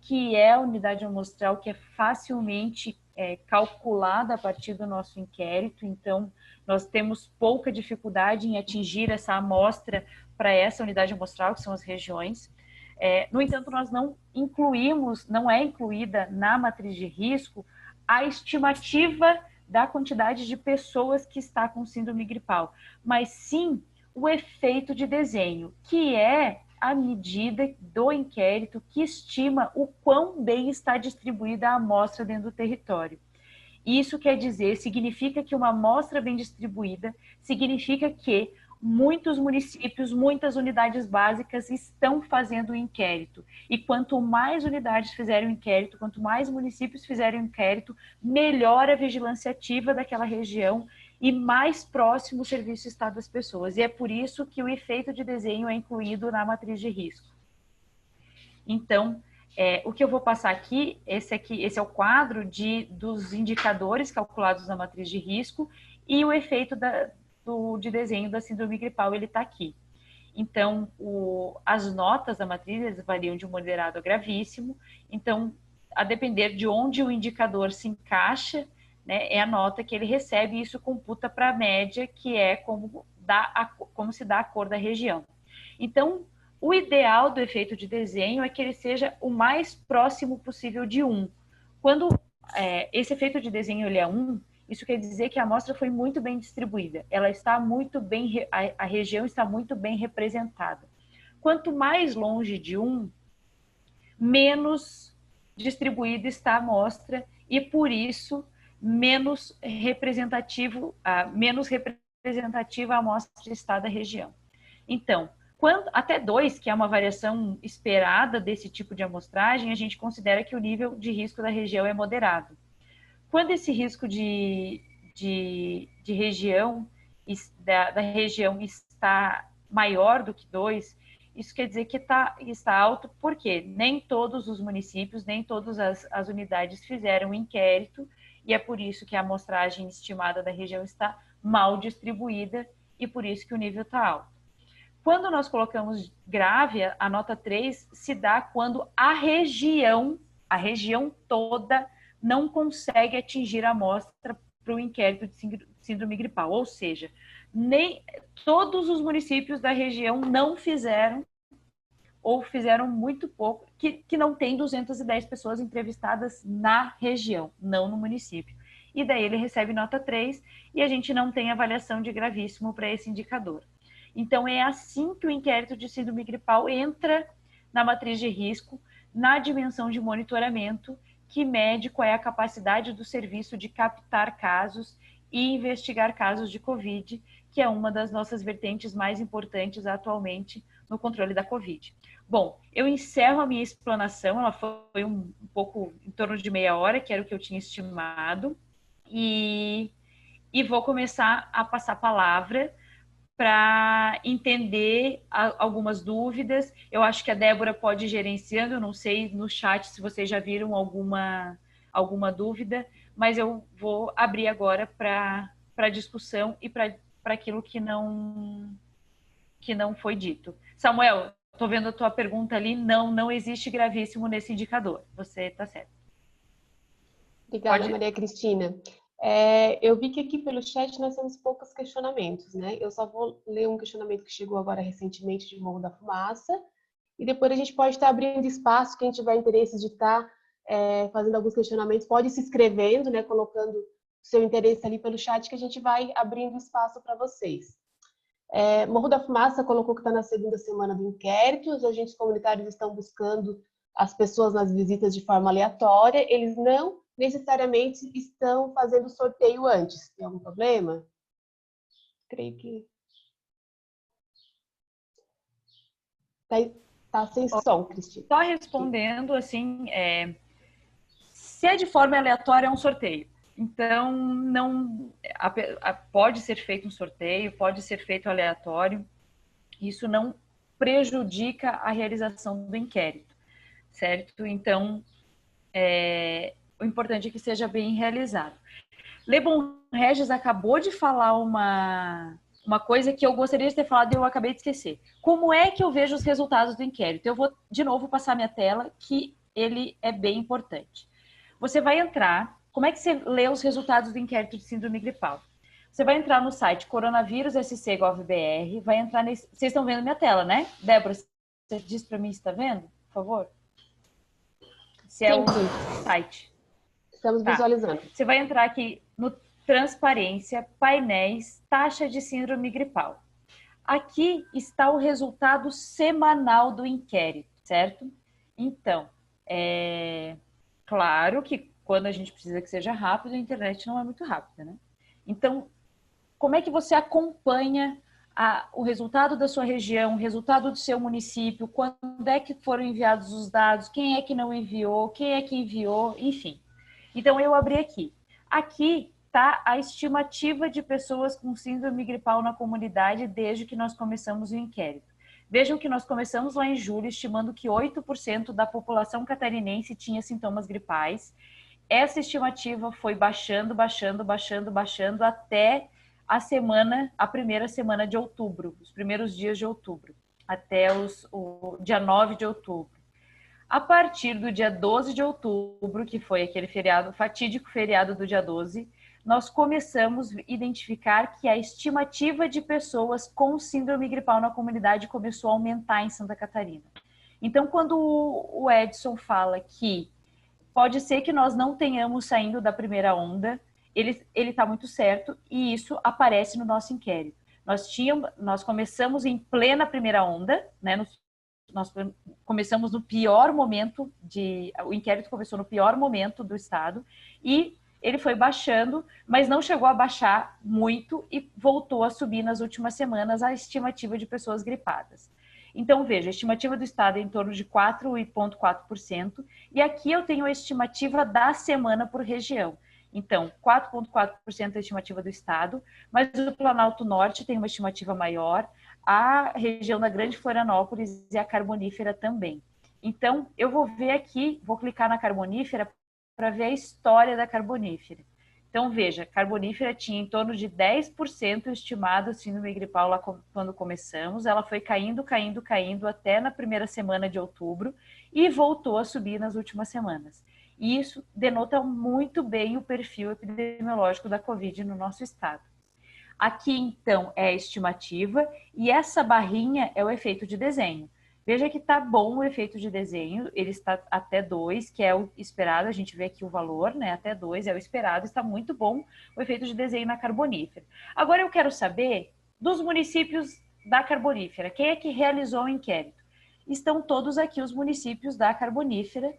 que é a unidade amostral que é facilmente calculada a partir do nosso inquérito, então nós temos pouca dificuldade em atingir essa amostra para essa unidade amostral, que são as regiões. No entanto, nós não é incluída na matriz de risco a estimativa da quantidade de pessoas que está com síndrome gripal, mas sim o efeito de desenho, que é a medida do inquérito que estima o quão bem está distribuída a amostra dentro do território. Isso quer dizer, significa que uma amostra bem distribuída significa que muitos municípios, muitas unidades básicas estão fazendo o inquérito. E quanto mais unidades fizerem o inquérito, quanto mais municípios fizerem o inquérito, melhor a vigilância ativa daquela região e mais próximo o serviço está das pessoas. E é por isso que o efeito de desenho é incluído na matriz de risco. Então, o que eu vou passar aqui, esse é o quadro dos indicadores calculados na matriz de risco e o efeito de desenho da síndrome gripal, ele está aqui. Então, as notas da matriz variam de moderado a gravíssimo. Então, a depender de onde o indicador se encaixa, né, é a nota que ele recebe, e isso computa para a média, que é como se dá a cor da região. Então, o ideal do efeito de desenho é que ele seja o mais próximo possível de 1. Quando esse efeito de desenho ele é 1, isso quer dizer que a amostra foi muito bem distribuída. Ela está muito bem, a região está muito bem representada. Quanto mais longe de 1, menos distribuída está a amostra e, por isso, menos representativa a amostra está da região. Então, até 2, que é uma variação esperada desse tipo de amostragem, a gente considera que o nível de risco da região é moderado. Quando esse risco da região está maior do que 2, isso quer dizer que está alto, porque nem todos os municípios, nem todas as unidades fizeram o inquérito, e é por isso que a amostragem estimada da região está mal distribuída, e por isso que o nível está alto. Quando nós colocamos grave, a nota 3 se dá quando a região toda não consegue atingir a amostra para o inquérito de síndrome gripal. Ou seja, nem todos os municípios da região não fizeram, ou fizeram muito pouco, que não tem 210 pessoas entrevistadas na região, não no município. E daí ele recebe nota 3 e a gente não tem avaliação de gravíssimo para esse indicador. Então, é assim que o inquérito de síndrome gripal entra na matriz de risco, na dimensão de monitoramento, que mede qual é a capacidade do serviço de captar casos e investigar casos de Covid, que é uma das nossas vertentes mais importantes atualmente no controle da Covid. Bom, eu encerro a minha explanação, ela foi um pouco em torno de meia hora, que era o que eu tinha estimado, e vou começar a passar a palavra para entender algumas dúvidas. Eu acho que a Débora pode ir gerenciando, eu não sei no chat se vocês já viram alguma dúvida, mas eu vou abrir agora para discussão e para aquilo que não foi dito. Samuel, estou vendo a tua pergunta ali, não existe gravíssimo nesse indicador, você está certo. Obrigada, Maria Cristina. Eu vi que aqui pelo chat nós temos poucos questionamentos, né? Eu só vou ler um questionamento que chegou agora recentemente de Morro da Fumaça, e depois a gente pode estar abrindo espaço, quem tiver interesse de estar fazendo alguns questionamentos, pode ir se inscrevendo, né? Colocando o seu interesse ali pelo chat, que a gente vai abrindo espaço para vocês. Morro da Fumaça colocou que está na segunda semana do inquérito, os agentes comunitários estão buscando as pessoas nas visitas de forma aleatória, eles não necessariamente estão fazendo sorteio antes. Tem algum problema? Creio que... Tá sem som, Cristina. Só respondendo, assim, se é de forma aleatória, é um sorteio. Então, não pode ser feito um sorteio, pode ser feito aleatório. Isso não prejudica a realização do inquérito, certo? Então, o importante é que seja bem realizado. Lebon Regis acabou de falar uma coisa que eu gostaria de ter falado e eu acabei de esquecer. Como é que eu vejo os resultados do inquérito? Eu vou, de novo, passar minha tela, que ele é bem importante. Você vai entrar... Como é que você lê os resultados do inquérito de síndrome gripal? Você vai entrar no site coronavírus.sc.gov.br, vai entrar nesse... Vocês estão vendo minha tela, né? Débora, você diz para mim se está vendo, por favor? Se é o site. Estamos visualizando. Você vai entrar aqui no Transparência, Painéis, Taxa de Síndrome Gripal. Aqui está o resultado semanal do inquérito, certo? Então, claro que quando a gente precisa que seja rápido, a internet não é muito rápida, né? Então, como é que você acompanha o resultado da sua região, o resultado do seu município, quando é que foram enviados os dados, quem é que não enviou, quem é que enviou, enfim. Então, eu abri aqui. Aqui está a estimativa de pessoas com síndrome gripal na comunidade desde que nós começamos o inquérito. Vejam que nós começamos lá em julho, estimando que 8% da população catarinense tinha sintomas gripais. Essa estimativa foi baixando até a primeira semana de outubro, os primeiros dias de outubro, até o dia 9 de outubro. A partir do dia 12 de outubro, que foi aquele fatídico feriado do dia 12, nós começamos a identificar que a estimativa de pessoas com síndrome gripal na comunidade começou a aumentar em Santa Catarina. Então, quando o Edson fala que pode ser que nós não tenhamos saindo da primeira onda, ele está muito certo, e isso aparece no nosso inquérito. Nós começamos em plena primeira onda, né? Nós começamos no pior momento o inquérito começou no pior momento do estado, e ele foi baixando, mas não chegou a baixar muito e voltou a subir nas últimas semanas a estimativa de pessoas gripadas. Então, veja, a estimativa do estado é em torno de 4,4%, e aqui eu tenho a estimativa da semana por região. Então, 4,4% é a estimativa do estado, mas o Planalto Norte tem uma estimativa maior, a região da Grande Florianópolis e a Carbonífera também. Então, eu vou ver aqui, vou clicar na Carbonífera para ver a história da Carbonífera. Então, veja, Carbonífera tinha em torno de 10% estimado síndrome gripal lá quando começamos. Ela foi caindo até na primeira semana de outubro e voltou a subir nas últimas semanas. E isso denota muito bem o perfil epidemiológico da Covid no nosso estado. Aqui, então, é a estimativa e essa barrinha é o efeito de desenho. Veja que está bom o efeito de desenho, ele está até 2, que é o esperado, a gente vê aqui o valor, né? Até 2 é o esperado, está muito bom o efeito de desenho na Carbonífera. Agora eu quero saber dos municípios da Carbonífera, quem é que realizou o inquérito? Estão todos aqui os municípios da Carbonífera,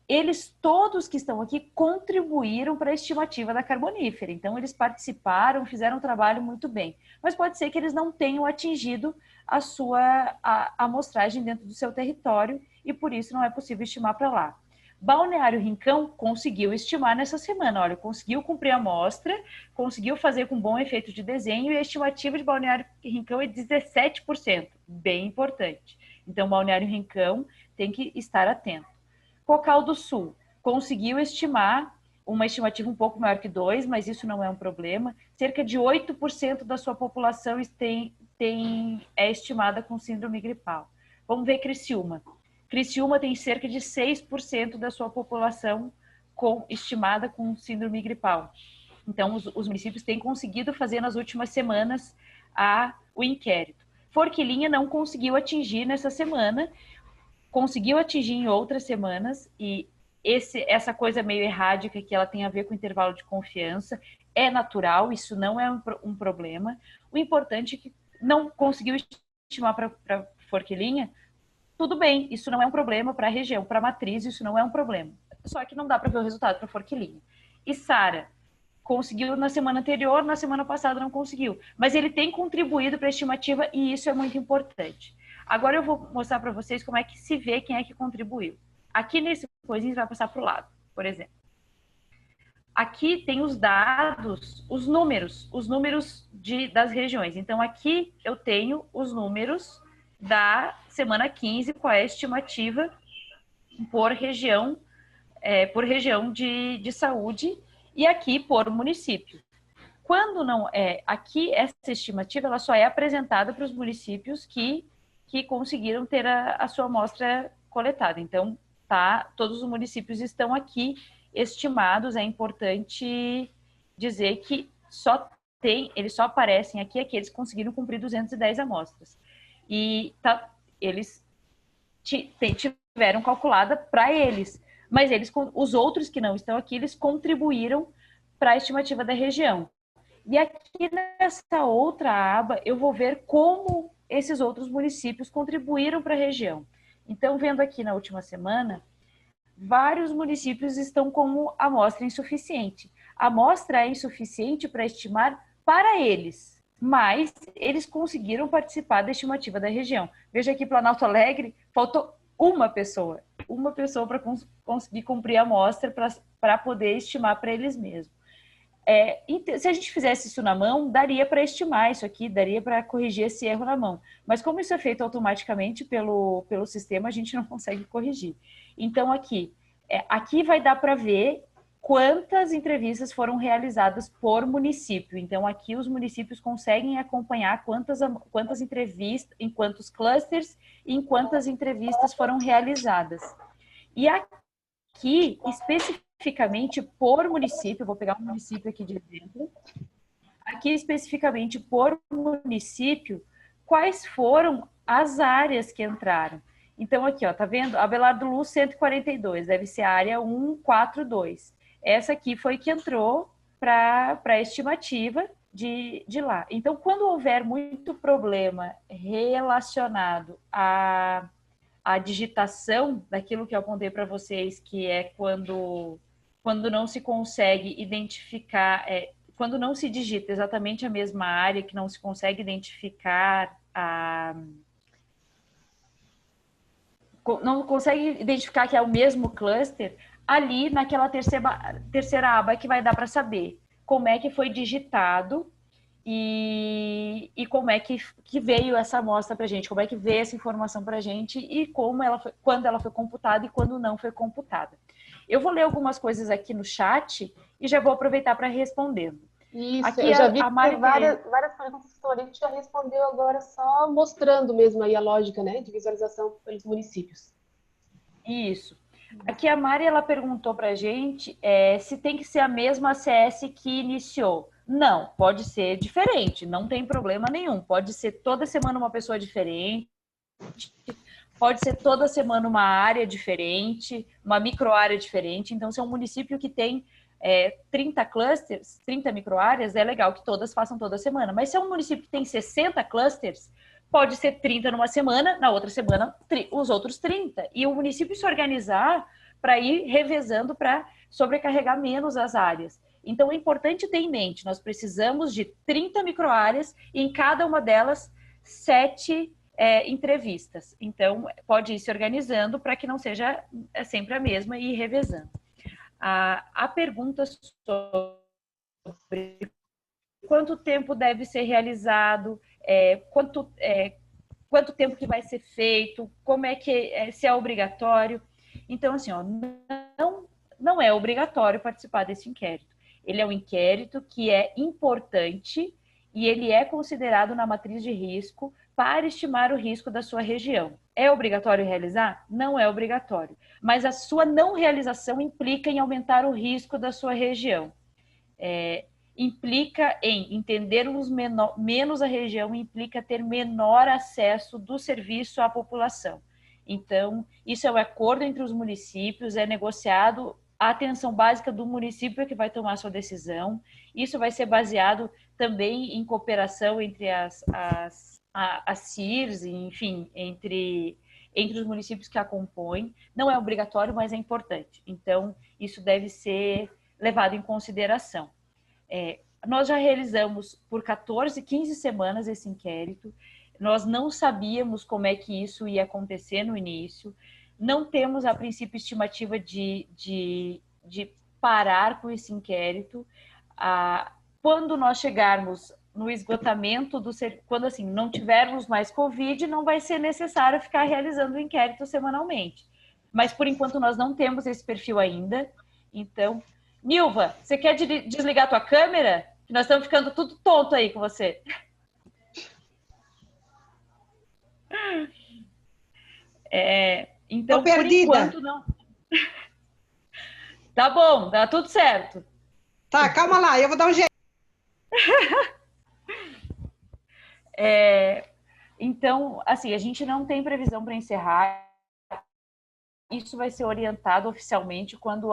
eles todos que estão aqui contribuíram para a estimativa da Carbonífera, então eles participaram, fizeram um trabalho muito bem, mas pode ser que eles não tenham atingido a amostragem dentro do seu território e por isso não é possível estimar para lá. Balneário Rincão conseguiu estimar nessa semana, olha, conseguiu cumprir a amostra, conseguiu fazer com bom efeito de desenho e a estimativa de Balneário Rincão é 17%, bem importante. Então, Balneário Rincão tem que estar atento. Cocal do Sul conseguiu estimar uma estimativa um pouco maior que 2, mas isso não é um problema. Cerca de 8% da sua população é estimada com síndrome gripal. Vamos ver Criciúma. Criciúma tem cerca de 6% da sua população estimada com síndrome gripal. Então, os municípios têm conseguido fazer nas últimas semanas o inquérito. Forquilinha não conseguiu atingir nessa semana, conseguiu atingir em outras semanas, e essa coisa meio errática que ela tem a ver com o intervalo de confiança é natural, isso não é um problema. O importante é que não conseguiu estimar para Forquilinha, tudo bem, isso não é um problema para a região, para a matriz isso não é um problema. só que não dá para ver o resultado para Forquilinha. E Sara conseguiu na semana anterior, na semana passada não conseguiu. Mas ele tem contribuído para a estimativa e isso é muito importante. Agora eu vou mostrar para vocês como é que se vê quem é que contribuiu. Aqui nesse coisinho vai passar para o lado, por exemplo. Aqui tem os dados, os números das regiões. Então, aqui eu tenho os números da semana 15, qual é a estimativa por região de saúde, e aqui por município. Quando não é, aqui essa estimativa ela só é apresentada para os municípios que conseguiram ter a sua amostra coletada. Então, todos os municípios estão aqui estimados. É importante dizer que eles só aparecem aqui aqueles que conseguiram cumprir 210 amostras. E eles tiveram calculada para eles, mas os outros que não estão aqui, eles contribuíram para a estimativa da região. E aqui nessa outra aba, eu vou ver como esses outros municípios contribuíram para a região. Então, vendo aqui na última semana, vários municípios estão como amostra insuficiente. A amostra é insuficiente para estimar para eles, mas eles conseguiram participar da estimativa da região. Veja aqui, Planalto Alegre, faltou uma pessoa para conseguir cumprir a amostra para poder estimar para eles mesmos. Se a gente fizesse isso na mão, daria para estimar isso aqui, daria para corrigir esse erro na mão. Mas como isso é feito automaticamente pelo sistema, a gente não consegue corrigir. Então, aqui vai dar para ver quantas entrevistas foram realizadas por município. Então, aqui os municípios conseguem acompanhar quantas entrevistas, em quantos clusters, em quantas entrevistas foram realizadas. E aqui, especificamente por município, vou pegar um município aqui de exemplo. Aqui, especificamente por município, quais foram as áreas que entraram. Então, aqui, tá vendo? Abelardo Luz, 142, deve ser a área 142. Essa aqui foi que entrou para a estimativa de lá. Então, quando houver muito problema relacionado à digitação, daquilo que eu apontei para vocês, que é quando não se consegue identificar, quando não se digita exatamente a mesma área, que não se consegue identificar não consegue identificar que é o mesmo cluster, ali naquela terceira aba que vai dar para saber como é que foi digitado e como é que veio essa amostra para a gente, como é que veio essa informação para a gente e quando ela foi computada e quando não foi computada. Eu vou ler algumas coisas aqui no chat e já vou aproveitar para responder. Isso, aqui eu já vi várias perguntas que a gente já respondeu agora, só mostrando mesmo aí a lógica, né, de visualização pelos municípios. Isso. Aqui a Mari, ela perguntou para a gente se tem que ser a mesma CS que iniciou. Não, pode ser diferente, não tem problema nenhum. Pode ser toda semana uma pessoa diferente, pode ser toda semana uma área diferente, uma microárea diferente. Então, se é um município que tem 30 clusters, 30 microáreas, é legal que todas façam toda semana. Mas se é um município que tem 60 clusters, pode ser 30 numa semana, na outra semana os outros 30. E o município se organizar para ir revezando para sobrecarregar menos as áreas. Então, é importante ter em mente, nós precisamos de 30 microáreas e em cada uma delas 7 entrevistas. Então, pode ir se organizando para que não seja sempre a mesma e ir revezando. A pergunta sobre quanto tempo deve ser realizado, quanto tempo que vai ser feito, como é que se é obrigatório. Então, assim, não é obrigatório participar desse inquérito. Ele é um inquérito que é importante e ele é considerado na matriz de risco para estimar o risco da sua região. É obrigatório realizar? Não é obrigatório. Mas a sua não realização implica em aumentar o risco da sua região. Implica em entendermos menos a região, implica ter menor acesso do serviço à população. Então, isso é um acordo entre os municípios, é negociado, a atenção básica do município é que vai tomar a sua decisão. Isso vai ser baseado também em cooperação entre as CIRs, enfim, entre entre os municípios que a compõem. Não é obrigatório, mas é importante. Então, isso deve ser levado em consideração. Nós já realizamos por 14, 15 semanas esse inquérito. Nós não sabíamos como é que isso ia acontecer no início. Não temos, a princípio, estimativa de parar com esse inquérito. Quando nós chegarmos no esgotamento quando assim não tivermos mais Covid, não vai ser necessário ficar realizando o inquérito semanalmente. Mas por enquanto nós não temos esse perfil ainda. Então, Nilva, você quer desligar a tua câmera? Que nós estamos ficando tudo tonto aí com você. Então, tô perdida. Por enquanto não. Tá bom, dá tudo certo. Tá, calma lá, eu vou dar um jeito. Então, assim, a gente não tem previsão para encerrar. Isso vai ser orientado oficialmente quando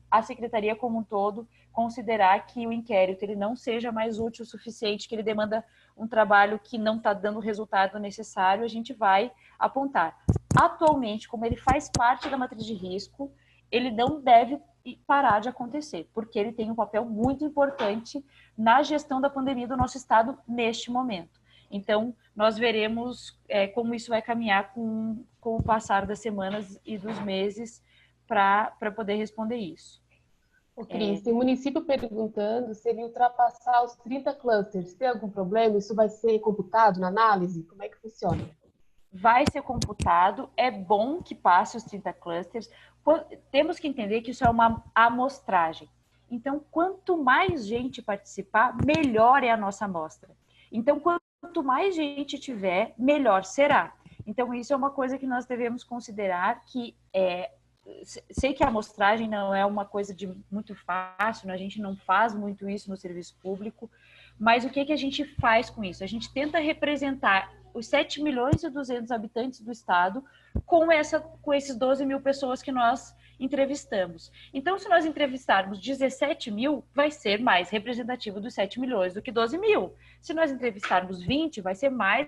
a secretaria como um todo considerar que o inquérito ele não seja mais útil o suficiente, que ele demanda um trabalho que não está dando o resultado necessário, a gente vai apontar. Atualmente, como ele faz parte da matriz de risco, ele não deve parar de acontecer, porque ele tem um papel muito importante na gestão da pandemia do nosso estado neste momento. Então, nós veremos como isso vai caminhar com o passar das semanas e dos meses para poder responder isso. Cris, tem município perguntando se ele ultrapassar os 30 clusters, tem algum problema? Isso vai ser computado na análise? Como é que funciona? Vai ser computado, é bom que passe os 30 clusters. Temos que entender que isso é uma amostragem. Então, quanto mais gente participar, melhor é a nossa amostra. Então, quanto mais gente tiver, melhor será. Então, isso é uma coisa que nós devemos considerar que sei que a amostragem não é uma coisa muito fácil, né? A gente não faz muito isso no serviço público, mas o que a gente faz com isso? A gente tenta representar os 7 milhões e 200 habitantes do estado com esses 12 mil pessoas que nós entrevistamos. Então, se nós entrevistarmos 17 mil, vai ser mais representativo dos 7 milhões do que 12 mil. Se nós entrevistarmos 20, vai ser mais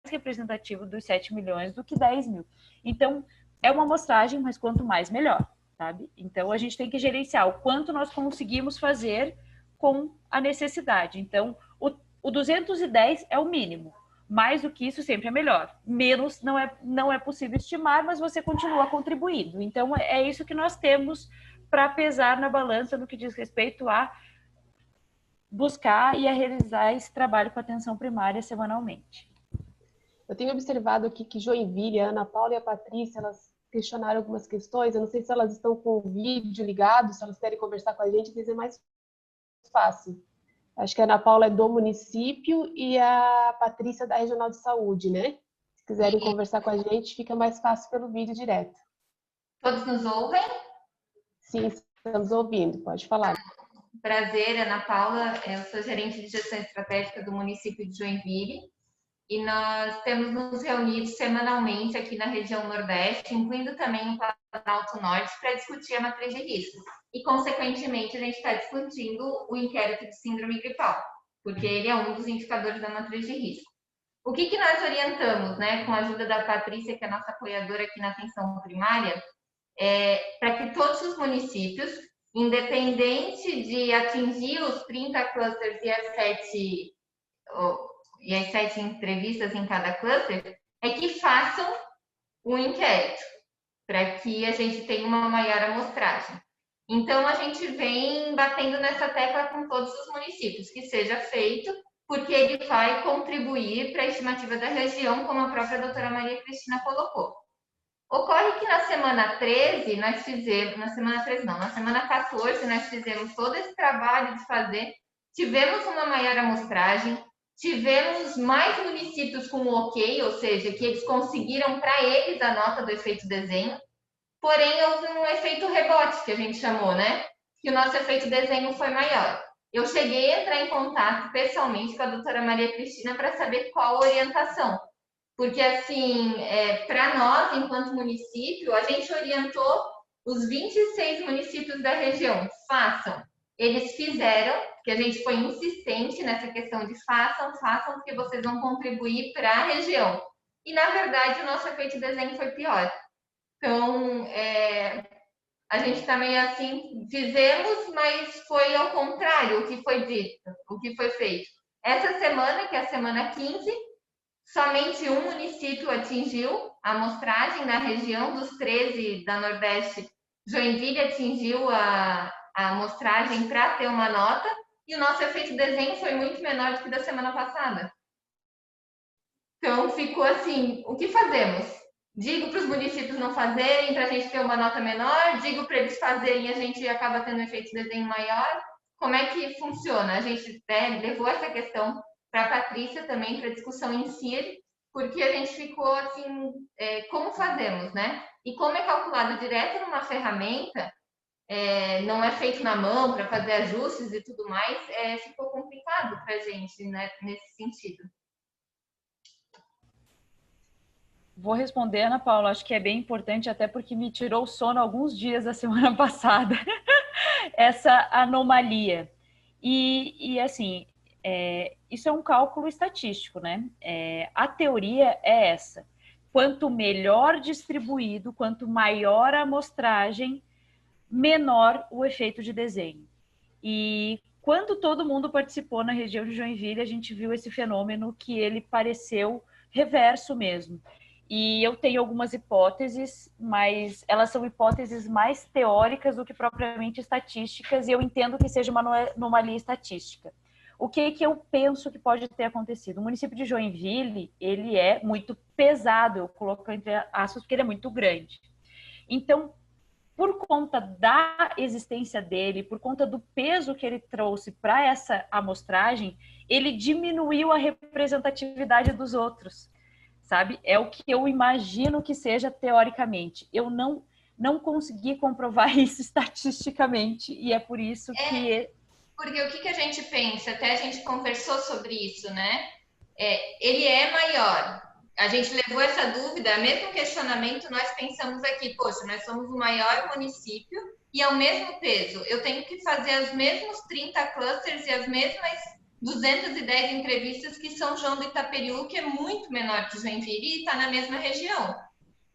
representativo dos 7 milhões do que 10 mil. Então, é uma amostragem, mas quanto mais, melhor, sabe? Então, a gente tem que gerenciar o quanto nós conseguimos fazer com a necessidade. Então, o 210 é o mínimo. Mais do que isso sempre é melhor. Menos não é possível estimar, mas você continua contribuindo. Então, é isso que nós temos para pesar na balança no que diz respeito a buscar e a realizar esse trabalho com atenção primária semanalmente. Eu tenho observado aqui que Joinville, a Ana Paula e a Patrícia, elas questionaram algumas questões. Eu não sei se elas estão com o vídeo ligado, se elas querem conversar com a gente, às vezes é mais fácil. Acho que a Ana Paula é do município e a Patrícia da Regional de Saúde, né? Se quiserem conversar com a gente, fica mais fácil pelo vídeo direto. Todos nos ouvem? Sim, estamos ouvindo. Pode falar. Prazer, Ana Paula. Eu sou gerente de gestão estratégica do município de Joinville. E nós temos nos reunido semanalmente aqui na região Nordeste, incluindo também o Planalto Norte, para discutir a matriz de risco. E, consequentemente, a gente está discutindo o inquérito de síndrome gripal, porque ele é um dos indicadores da matriz de risco. O que nós orientamos, né, com a ajuda da Patrícia, que é a nossa apoiadora aqui na atenção primária, para que todos os municípios, independente de atingir os 30 clusters e as 7 entrevistas em cada cluster, é que façam o inquérito, para que a gente tenha uma maior amostragem. Então, a gente vem batendo nessa tecla com todos os municípios, que seja feito, porque ele vai contribuir para a estimativa da região, como a própria doutora Maria Cristina colocou. Ocorre que na semana 13, na semana 14, nós fizemos todo esse trabalho de fazer, tivemos uma maior amostragem, tivemos mais municípios com o ok, ou seja, que eles conseguiram para eles a nota do efeito desenho, porém houve um efeito rebote, que a gente chamou, né? Que o nosso efeito desenho foi maior. Eu cheguei a entrar em contato pessoalmente com a doutora Maria Cristina para saber qual a orientação, porque assim, para nós, enquanto município, a gente orientou os 26 municípios da região, façam. Eles fizeram, que a gente foi insistente nessa questão de façam, porque vocês vão contribuir para a região. e, na verdade, o nosso efeito desenho foi pior. Então, a gente tá meio assim, fizemos, mas foi ao contrário o que foi dito, o que foi feito. Essa semana, que é a semana 15, somente um município atingiu a amostragem na região dos 13 da Nordeste. Joinville atingiu a amostragem para ter uma nota, e o nosso efeito desenho foi muito menor do que da semana passada. Então, ficou assim, o que fazemos? Digo para os municípios não fazerem, para a gente ter uma nota menor, digo para eles fazerem e a gente acaba tendo um efeito desenho maior. Como é que funciona? A gente levou essa questão para a Patrícia também, para a discussão em si, porque a gente ficou assim, como fazemos, né? E como é calculado direto numa ferramenta, não é feito na mão para fazer ajustes e tudo mais, ficou complicado para a gente, né, nesse sentido. Vou responder, Ana Paula, acho que é bem importante, até porque me tirou o sono alguns dias da semana passada, essa anomalia. E assim, isso é um cálculo estatístico, né? A teoria é essa. Quanto melhor distribuído, quanto maior a amostragem, menor o efeito de desenho. E quando todo mundo participou na região de Joinville, a gente viu esse fenômeno que ele pareceu reverso mesmo. E eu tenho algumas hipóteses, mas elas são hipóteses mais teóricas do que propriamente estatísticas, e eu entendo que seja uma anomalia estatística. O que eu penso que pode ter acontecido? O município de Joinville, ele é muito pesado, eu coloco entre aspas, porque ele é muito grande. Então, por conta da existência dele, por conta do peso que ele trouxe para essa amostragem, ele diminuiu a representatividade dos outros. Sabe? É o que eu imagino que seja teoricamente. Eu não consegui comprovar isso estatisticamente, e é por isso que... Porque o que a gente pensa, até a gente conversou sobre isso, né? Ele é maior. A gente levou essa dúvida, mesmo questionamento, nós pensamos aqui, poxa, nós somos o maior município e ao mesmo peso. Eu tenho que fazer os mesmos 30 clusters e as mesmas 210 entrevistas que São João do Itaperiú, que é muito menor que Joinville e está na mesma região.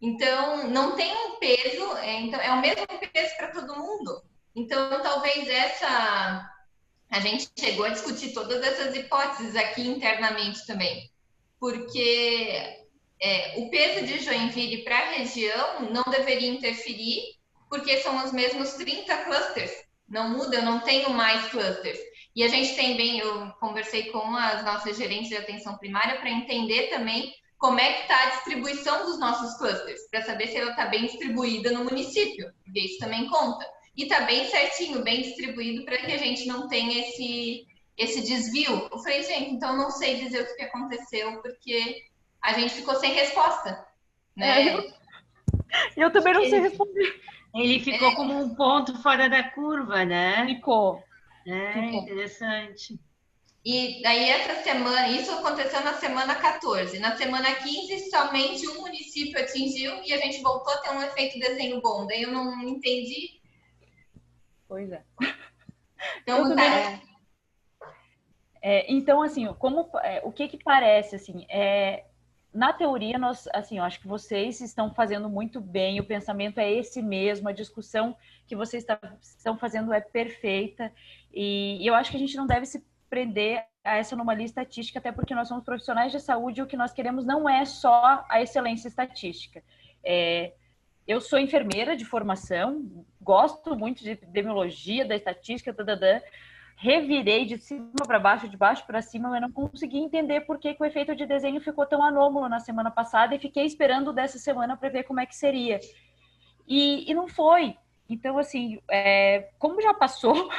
Então, não tem um peso, então é o mesmo peso para todo mundo. Então, talvez a gente chegou a discutir todas essas hipóteses aqui internamente também, porque o peso de Joinville para a região não deveria interferir, porque são os mesmos 30 clusters. Não muda, eu não tenho mais clusters. E a gente tem eu conversei com as nossas gerentes de atenção primária para entender também como é que está a distribuição dos nossos clusters, para saber se ela está bem distribuída no município, porque isso também conta. E está bem certinho, bem distribuído, para que a gente não tenha esse desvio. Eu falei, gente, então não sei dizer o que aconteceu, porque a gente ficou sem resposta, né? Eu também não sei responder. Ele ficou como um ponto fora da curva, né? Ficou. Interessante. E daí essa semana, isso aconteceu na semana 14. Na semana 15, somente um município atingiu e a gente voltou a ter um efeito desenho bom. Daí eu não entendi. Pois é. Então, então assim, o que parece, assim, na teoria, assim, eu acho que vocês estão fazendo muito bem, o pensamento é esse mesmo, a discussão que vocês estão fazendo é perfeita, e eu acho que a gente não deve se prender a essa anomalia estatística, até porque nós somos profissionais de saúde e o que nós queremos não é só a excelência estatística. Eu sou enfermeira de formação, gosto muito de epidemiologia, da estatística, revirei de cima para baixo, de baixo para cima, mas não consegui entender por que o efeito de desenho ficou tão anômalo na semana passada e fiquei esperando dessa semana para ver como é que seria. E não foi. Então, assim, como já passou,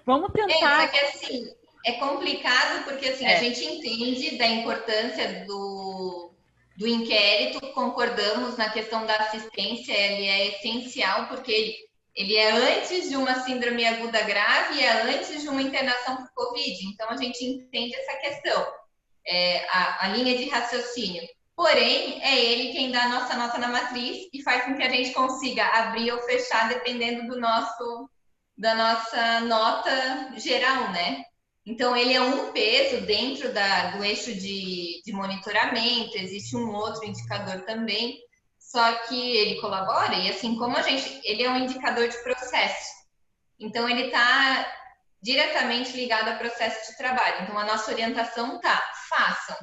vamos tentar... Só que, assim, é complicado porque, assim, a gente entende da importância do inquérito, concordamos na questão da assistência, ele é essencial porque ele é antes de uma síndrome aguda grave e é antes de uma internação por Covid. Então, a gente entende essa questão, a linha de raciocínio. Porém, é ele quem dá a nossa nota na matriz e faz com que a gente consiga abrir ou fechar dependendo da nossa nota geral, né? Então, ele é um peso dentro do eixo de monitoramento, existe um outro indicador também, só que ele colabora, e assim como ele é um indicador de processo. Então, ele está diretamente ligado ao processo de trabalho. Então, a nossa orientação façam.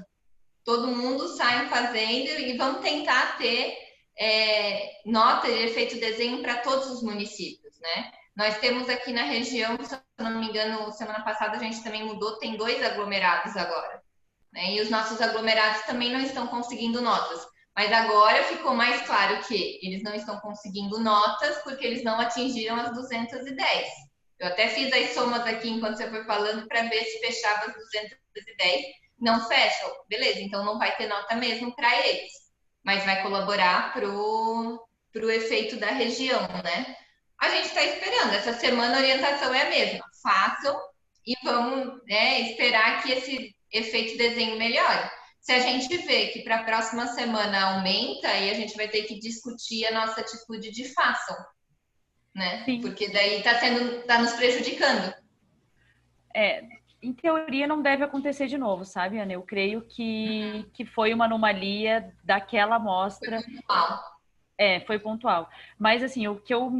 Todo mundo sai fazendo e vamos tentar ter nota de efeito desenho para todos os municípios, né? Nós temos aqui na região, se eu não me engano, semana passada a gente também mudou, tem 2 aglomerados agora, né? E os nossos aglomerados também não estão conseguindo notas. Mas agora ficou mais claro que eles não estão conseguindo notas porque eles não atingiram as 210. Eu até fiz as somas aqui enquanto você foi falando para ver se fechava as 210. Não fecham? Beleza, então não vai ter nota mesmo para eles. Mas vai colaborar para o efeito da região, né? A gente está esperando. Essa semana a orientação é a mesma. Façam e vamos, né, esperar que esse efeito desenho melhore. Se a gente vê que para a próxima semana aumenta, aí a gente vai ter que discutir a nossa atitude de façam, né? Sim. Porque daí tá nos prejudicando. Em teoria não deve acontecer de novo, sabe, Ana? Eu creio que foi uma anomalia daquela amostra. Foi pontual. Foi pontual. Mas, assim, o que eu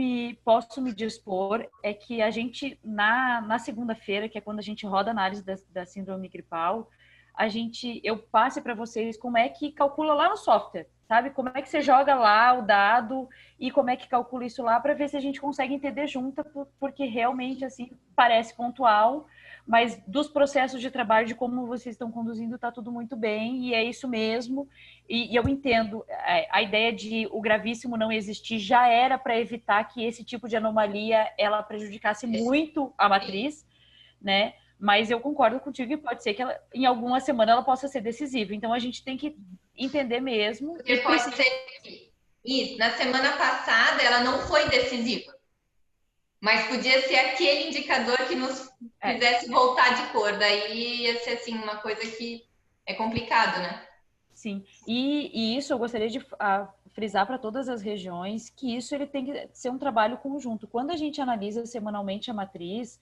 posso me dispor é que a gente, na segunda-feira, que é quando a gente roda a análise da síndrome gripal, eu passe para vocês como é que calcula lá no software, sabe? Como é que você joga lá o dado e como é que calcula isso lá para ver se a gente consegue entender junto, porque realmente, assim, parece pontual, mas dos processos de trabalho, de como vocês estão conduzindo, está tudo muito bem, e é isso mesmo. E eu entendo, a ideia de o gravíssimo não existir já era para evitar que esse tipo de anomalia ela prejudicasse muito a matriz, né? Mas eu concordo contigo que pode ser que em alguma semana ela possa ser decisiva. Então a gente tem que entender mesmo. Porque pode ser que isso, na semana passada ela não foi decisiva. Mas podia ser aquele indicador que nos fizesse voltar de cor. Daí ia ser assim, uma coisa que é complicado, né? Sim. E isso eu gostaria de frisar para todas as regiões, que isso ele tem que ser um trabalho conjunto. Quando a gente analisa semanalmente a matriz,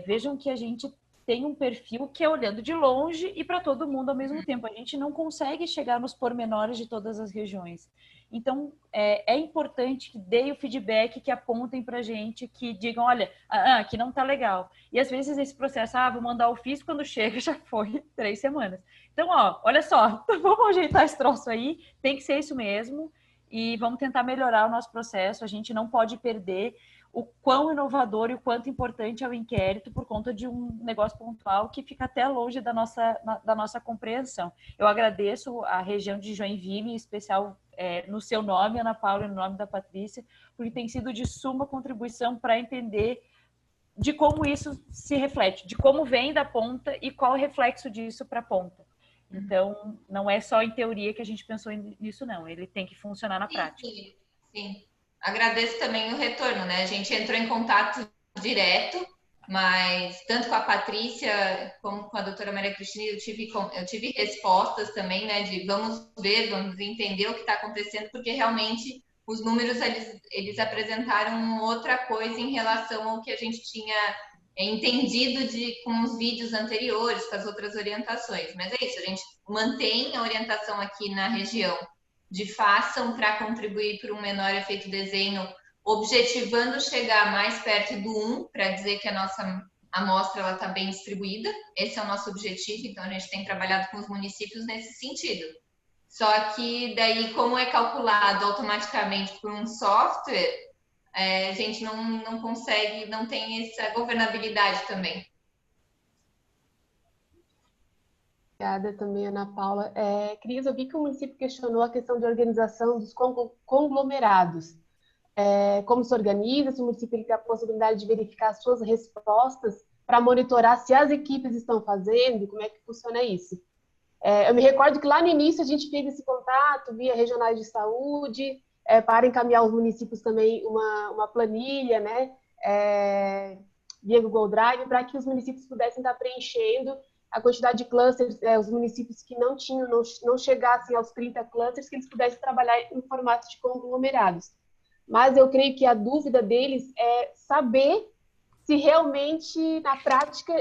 vejam que a gente tem um perfil que é olhando de longe e para todo mundo ao mesmo tempo. A gente não consegue chegar nos pormenores de todas as regiões. Então, é importante que deem o feedback, que apontem para a gente, que digam, olha, aqui não está legal. E às vezes esse processo, vou mandar o ofício, quando chega já foi 3 semanas. Então, olha só, vamos ajeitar esse troço aí, tem que ser isso mesmo, e vamos tentar melhorar o nosso processo. A gente não pode perder o quão inovador e o quanto importante é o inquérito por conta de um negócio pontual que fica até longe da nossa compreensão. Eu agradeço a região de Joinville, em especial no seu nome, Ana Paula, e no nome da Patrícia, porque tem sido de suma contribuição para entender de como isso se reflete, de como vem da ponta e qual é o reflexo disso para a ponta. Então, não é só em teoria que a gente pensou nisso, não. Ele tem que funcionar na prática. Sim. Agradeço também o retorno, né? A gente entrou em contato direto, mas tanto com a Patrícia como com a doutora Maria Cristina, eu tive respostas também, né? De vamos ver, vamos entender o que está acontecendo, porque realmente os números eles apresentaram outra coisa em relação ao que a gente tinha entendido com os vídeos anteriores, com as outras orientações. Mas é isso, a gente mantém a orientação aqui na região de façam para contribuir para um menor efeito desenho, objetivando chegar mais perto do 1, para dizer que a nossa amostra está bem distribuída. Esse é o nosso objetivo, então a gente tem trabalhado com os municípios nesse sentido. Só que daí, como é calculado automaticamente por um software, a gente não consegue, não tem essa governabilidade também. Obrigada também, Ana Paula. Cris, eu vi que o município questionou a questão de organização dos conglomerados. Como se organiza, se o município tem a possibilidade de verificar as suas respostas para monitorar se as equipes estão fazendo, como é que funciona isso? Eu me recordo que lá no início a gente fez esse contato via regionais de saúde, para encaminhar aos municípios também uma planilha, né, via Google Drive, para que os municípios pudessem estar preenchendo a quantidade de clusters, os municípios que não chegassem aos 30 clusters, que eles pudessem trabalhar em formato de conglomerados. Mas eu creio que a dúvida deles é saber se realmente, na prática,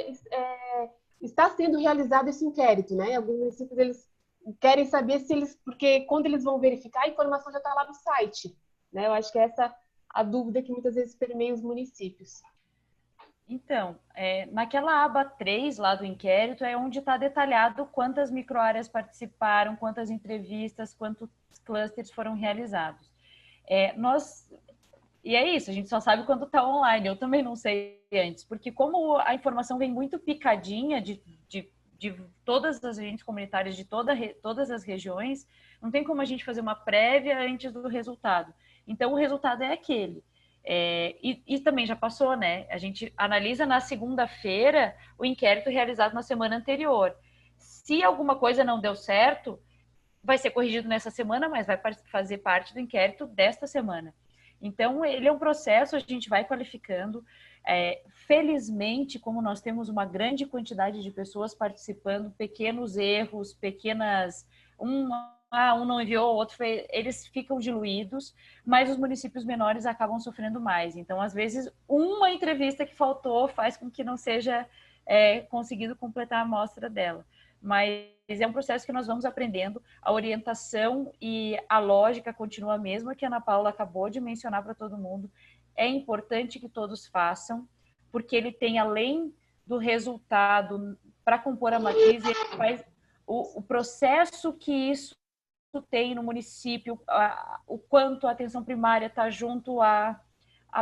está sendo realizado esse inquérito, né? Alguns municípios, eles querem saber se eles... Porque quando eles vão verificar, a informação já está lá no site, né? Eu acho que essa é a dúvida que muitas vezes permeia os municípios. Então, naquela aba 3 lá do inquérito é onde está detalhado quantas microáreas participaram, quantas entrevistas, quantos clusters foram realizados. E é isso, a gente só sabe quando está online, eu também não sei antes, porque como a informação vem muito picadinha de todas as agentes comunitárias de todas as regiões, não tem como a gente fazer uma prévia antes do resultado. Então, o resultado é aquele. E também já passou, né? A gente analisa na segunda-feira o inquérito realizado na semana anterior. Se alguma coisa não deu certo, vai ser corrigido nessa semana, mas vai fazer parte do inquérito desta semana. Então, ele é um processo, a gente vai qualificando. Felizmente, como nós temos uma grande quantidade de pessoas participando, pequenos erros, pequenas... um não enviou, o outro fez, eles ficam diluídos, mas os municípios menores acabam sofrendo mais. Então, às vezes, uma entrevista que faltou faz com que não seja conseguido completar a amostra dela. Mas é um processo que nós vamos aprendendo, a orientação e a lógica continua a mesma que a Ana Paula acabou de mencionar para todo mundo. É importante que todos façam, porque ele tem, além do resultado para compor a matriz, ele faz o processo que isso tem no município, o quanto a atenção primária está junto à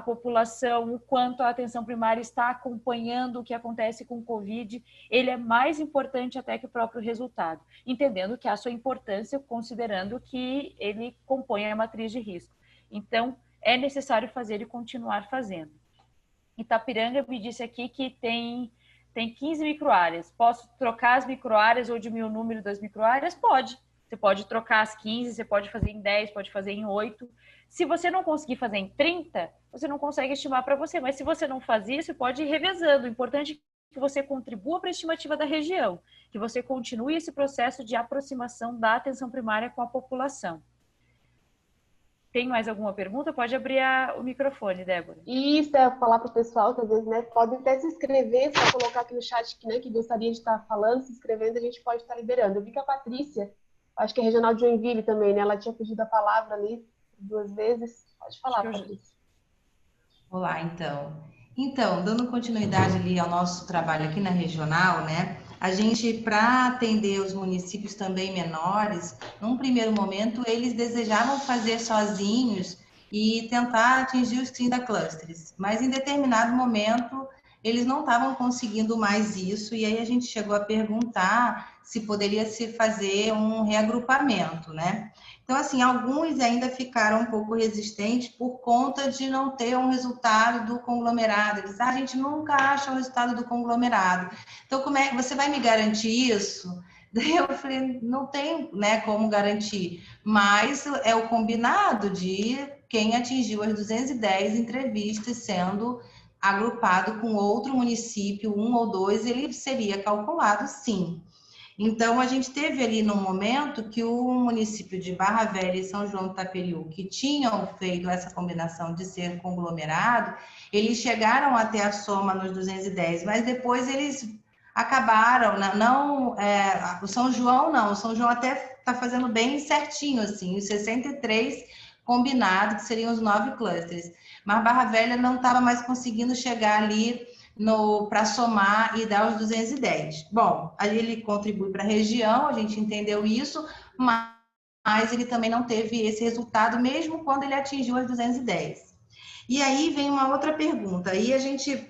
população, o quanto a atenção primária está acompanhando o que acontece com o Covid, ele é mais importante até que o próprio resultado, entendendo que há sua importância, considerando que ele compõe a matriz de risco. Então, é necessário fazer e continuar fazendo. Itapiranga me disse aqui que tem 15 microáreas. Posso trocar as microáreas ou diminuir o número das microáreas? Pode. Você pode trocar as 15, você pode fazer em 10, pode fazer em 8. Se você não conseguir fazer em 30, você não consegue estimar para você. Mas se você não faz isso, você pode ir revezando. O importante é que você contribua para a estimativa da região, que você continue esse processo de aproximação da atenção primária com a população. Tem mais alguma pergunta? Pode abrir o microfone, Débora. Isso, falar para o pessoal que às vezes, né, podem até se inscrever, só colocar aqui no chat que, né, que gostaria de estar falando, se inscrevendo, a gente pode estar liberando. Eu vi que a Patrícia, acho que é regional de Joinville também, né? Ela tinha pedido a palavra ali 2 vezes. Pode falar, Patrícia. Olá, então. Então, dando continuidade ali ao nosso trabalho aqui na regional, né? A gente, para atender os municípios também menores, num primeiro momento, eles desejavam fazer sozinhos e tentar atingir os 30 clusters. Mas, em determinado momento, eles não estavam conseguindo mais isso, e aí a gente chegou a perguntar se poderia se fazer um reagrupamento, né? Então, assim, alguns ainda ficaram um pouco resistentes por conta de não ter um resultado do conglomerado. Eles, a gente nunca acha o resultado do conglomerado. Então, como é que você vai me garantir isso? Daí eu falei, não tem, né, como garantir, mas é o combinado de quem atingiu as 210 entrevistas sendo agrupado com outro município, 1 ou 2, ele seria calculado, sim. Então, a gente teve ali no momento que o município de Barra Velha e São João do Itaperiú, que tinham feito essa combinação de ser conglomerado, eles chegaram até a soma nos 210, mas depois eles acabaram, o São João não, o São João até está fazendo bem certinho, assim, os 63 combinados, que seriam os 9 clusters, mas Barra Velha não estava mais conseguindo chegar ali para somar e dar os 210. Bom, aí ele contribui para a região, a gente entendeu isso, mas ele também não teve esse resultado, mesmo quando ele atingiu as 210. E aí vem uma outra pergunta, aí a gente,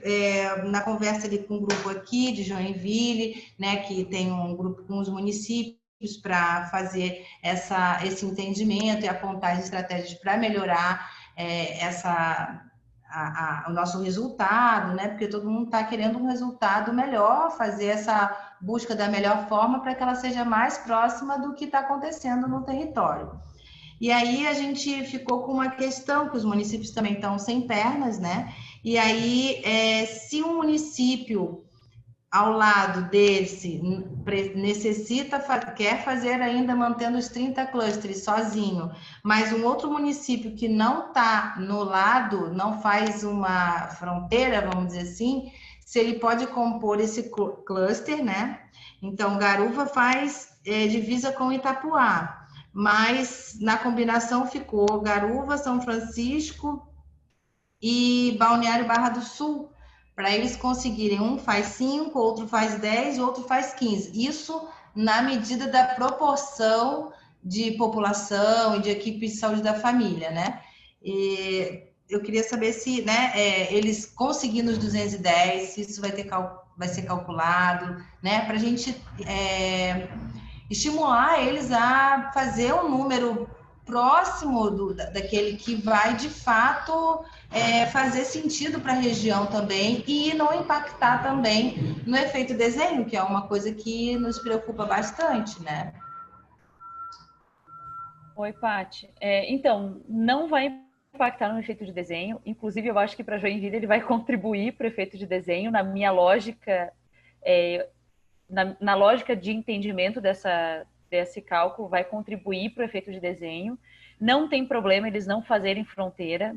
na conversa ali com um grupo aqui de Joinville, né, que tem um grupo com os municípios para fazer esse entendimento e apontar as estratégias para melhorar o nosso resultado, né? Porque todo mundo está querendo um resultado melhor, fazer essa busca da melhor forma para que ela seja mais próxima do que está acontecendo no território. E aí a gente ficou com uma questão que os municípios também estão sem pernas, né? E aí, se um município, ao lado desse quer fazer ainda mantendo os 30 clusters sozinho, mas um outro município que não está no lado, não faz uma fronteira, vamos dizer assim, se ele pode compor esse cluster, né? Então, Garuva faz divisa com Itapuá, mas na combinação ficou Garuva, São Francisco e Balneário Barra do Sul, para eles conseguirem, um faz 5, outro faz 10, outro faz 15. Isso na medida da proporção de população e de equipe de saúde da família, né? E eu queria saber se, né, eles conseguindo os 210, se isso vai ser calculado, né, para a gente estimular eles a fazer um número próximo daquele que vai, de fato, fazer sentido para a região também e não impactar também no efeito desenho, que é uma coisa que nos preocupa bastante, né? Oi, Paty. Então, não vai impactar no efeito de desenho. Inclusive, eu acho que para Joinville ele vai contribuir para o efeito de desenho. Na minha lógica, na lógica de entendimento desse cálculo, vai contribuir para o efeito de desenho. Não tem problema eles não fazerem fronteira,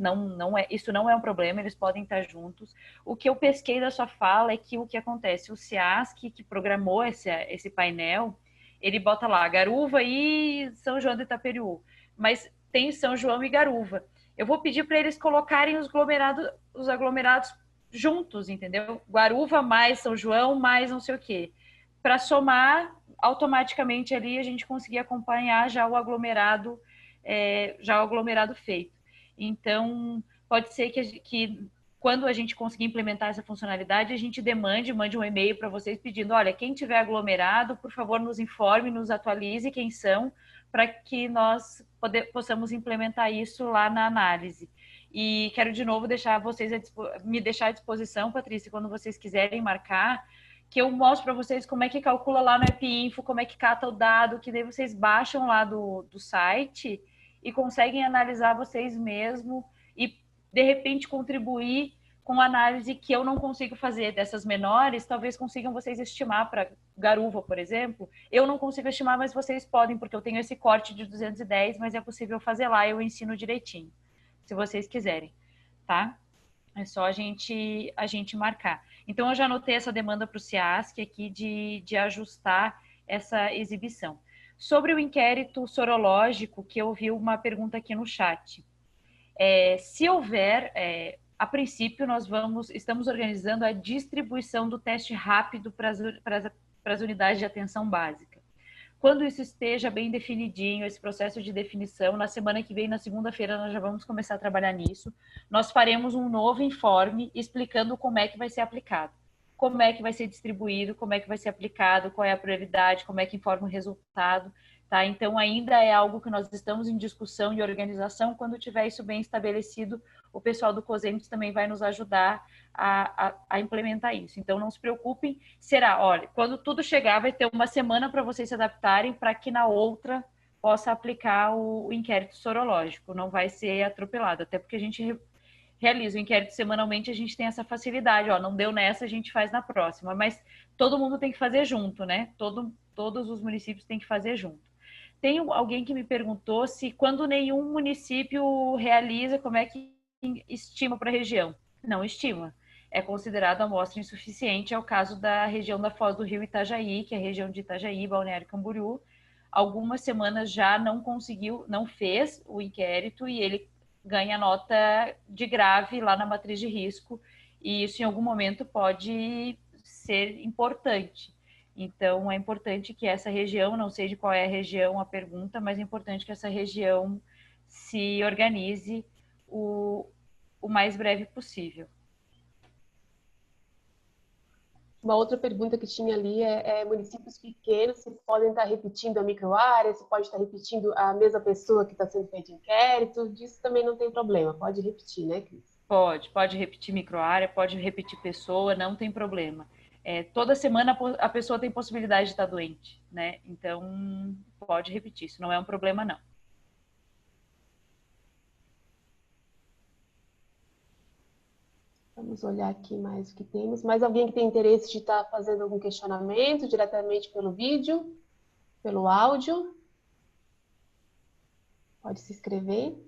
isso não é um problema, eles podem estar juntos. O que eu pesquei da sua fala é que o que acontece, o SEASC, que programou esse painel, ele bota lá Garuva e São João do Itaperiú, mas tem São João e Garuva. Eu vou pedir para eles colocarem os aglomerados juntos, entendeu? Garuva mais São João mais não sei o quê. Para somar, automaticamente ali a gente conseguir acompanhar já o aglomerado feito. Então, pode ser que quando a gente conseguir implementar essa funcionalidade, a gente mande um e-mail para vocês pedindo, olha, quem tiver aglomerado, por favor, nos informe, nos atualize quem são, para que nós possamos implementar isso lá na análise. E quero de novo me deixar à disposição, Patrícia, quando vocês quiserem marcar, que eu mostro para vocês como é que calcula lá no AppInfo, como é que cata o dado, que daí vocês baixam lá do site e conseguem analisar vocês mesmos e, de repente, contribuir com análise que eu não consigo fazer dessas menores, talvez consigam vocês estimar para Garuva, por exemplo. Eu não consigo estimar, mas vocês podem, porque eu tenho esse corte de 210, mas é possível fazer lá, eu ensino direitinho, se vocês quiserem, tá? É só a gente marcar. Então, eu já anotei essa demanda para o SEASC aqui de ajustar essa exibição. Sobre o inquérito sorológico, que eu vi uma pergunta aqui no chat. Se houver, a princípio, estamos organizando a distribuição do teste rápido para as unidades de atenção básica. Quando isso esteja bem definidinho, esse processo de definição, na semana que vem, na segunda-feira, nós já vamos começar a trabalhar nisso. Nós faremos um novo informe explicando como é que vai ser aplicado, como é que vai ser distribuído, como é que vai ser aplicado, qual é a prioridade, como é que informa o resultado, tá? Então, ainda é algo que nós estamos em discussão e organização. Quando tiver isso bem estabelecido, o pessoal do COSENTES também vai nos ajudar a implementar isso. Então, não se preocupem, olha, quando tudo chegar, vai ter uma semana para vocês se adaptarem para que na outra possa aplicar o inquérito sorológico, não vai ser atropelado, até porque a gente realiza o inquérito semanalmente, a gente tem essa facilidade, não deu nessa, a gente faz na próxima, mas todo mundo tem que fazer junto, né? Todos os municípios têm que fazer junto. Tem alguém que me perguntou se quando nenhum município realiza, como é que estima para a região? Não estima. É considerado amostra insuficiente. É o caso da região da Foz do Rio Itajaí, que é a região de Itajaí, Balneário Camboriú. Algumas semanas já não fez o inquérito e ele ganha nota de grave lá na matriz de risco. E isso em algum momento pode ser importante. Então, é importante que essa região, não sei de qual é a região a pergunta, mas é importante que essa região se organize o mais breve possível. Uma outra pergunta que tinha ali municípios pequenos, se podem estar repetindo a microárea, se pode estar repetindo a mesma pessoa que está sendo feito inquérito, disso também não tem problema, pode repetir, né, Cris? Pode repetir microárea, pode repetir pessoa, não tem problema. Toda semana a pessoa tem possibilidade de estar doente, né? Então, pode repetir, isso não é um problema, não. Vamos olhar aqui mais o que temos. Mais alguém que tem interesse de estar fazendo algum questionamento diretamente pelo vídeo, pelo áudio? Pode se inscrever.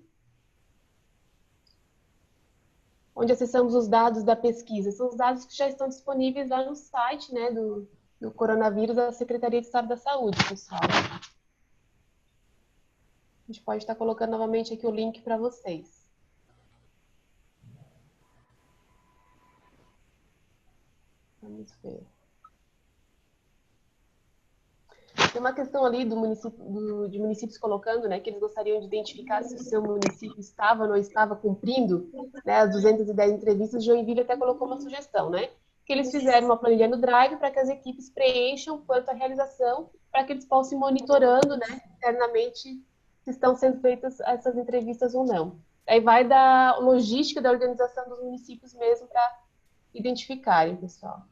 Onde acessamos os dados da pesquisa? São os dados que já estão disponíveis lá no site, né, do coronavírus da Secretaria de Estado da Saúde, pessoal. A gente pode estar colocando novamente aqui o link para vocês. Vamos ver. Tem uma questão ali do município, de municípios colocando, né, que eles gostariam de identificar se o seu município estava ou não estava cumprindo, né, as 210 entrevistas. Joinville até colocou uma sugestão, né, que eles fizeram uma planilha no Drive para que as equipes preencham quanto à realização, para que eles possam ir monitorando, né, internamente se estão sendo feitas essas entrevistas ou não. Aí vai da logística da organização dos municípios mesmo para identificarem, pessoal.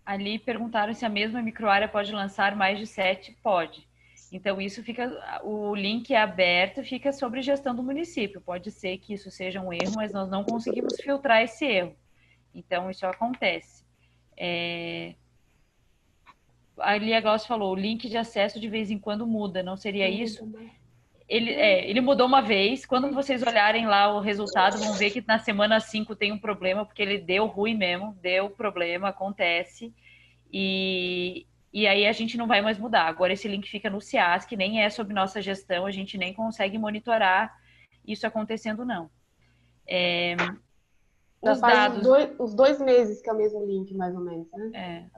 Ali perguntaram se a mesma microárea pode lançar mais de 7. Pode. Então, isso fica, o link é aberto, fica sobre gestão do município. Pode ser que isso seja um erro, mas nós não conseguimos filtrar esse erro. Então, isso acontece. Ali a Glaucia falou, o link de acesso de vez em quando muda, não seria isso? Ele mudou uma vez. Quando vocês olharem lá o resultado, vão ver que na semana 5 tem um problema, porque ele deu ruim mesmo, deu problema, acontece. E aí a gente não vai mais mudar. Agora esse link fica no CIAS, que nem é sob nossa gestão, a gente nem consegue monitorar isso acontecendo, não. Os dados... os 2 meses que é o mesmo link, mais ou menos, né?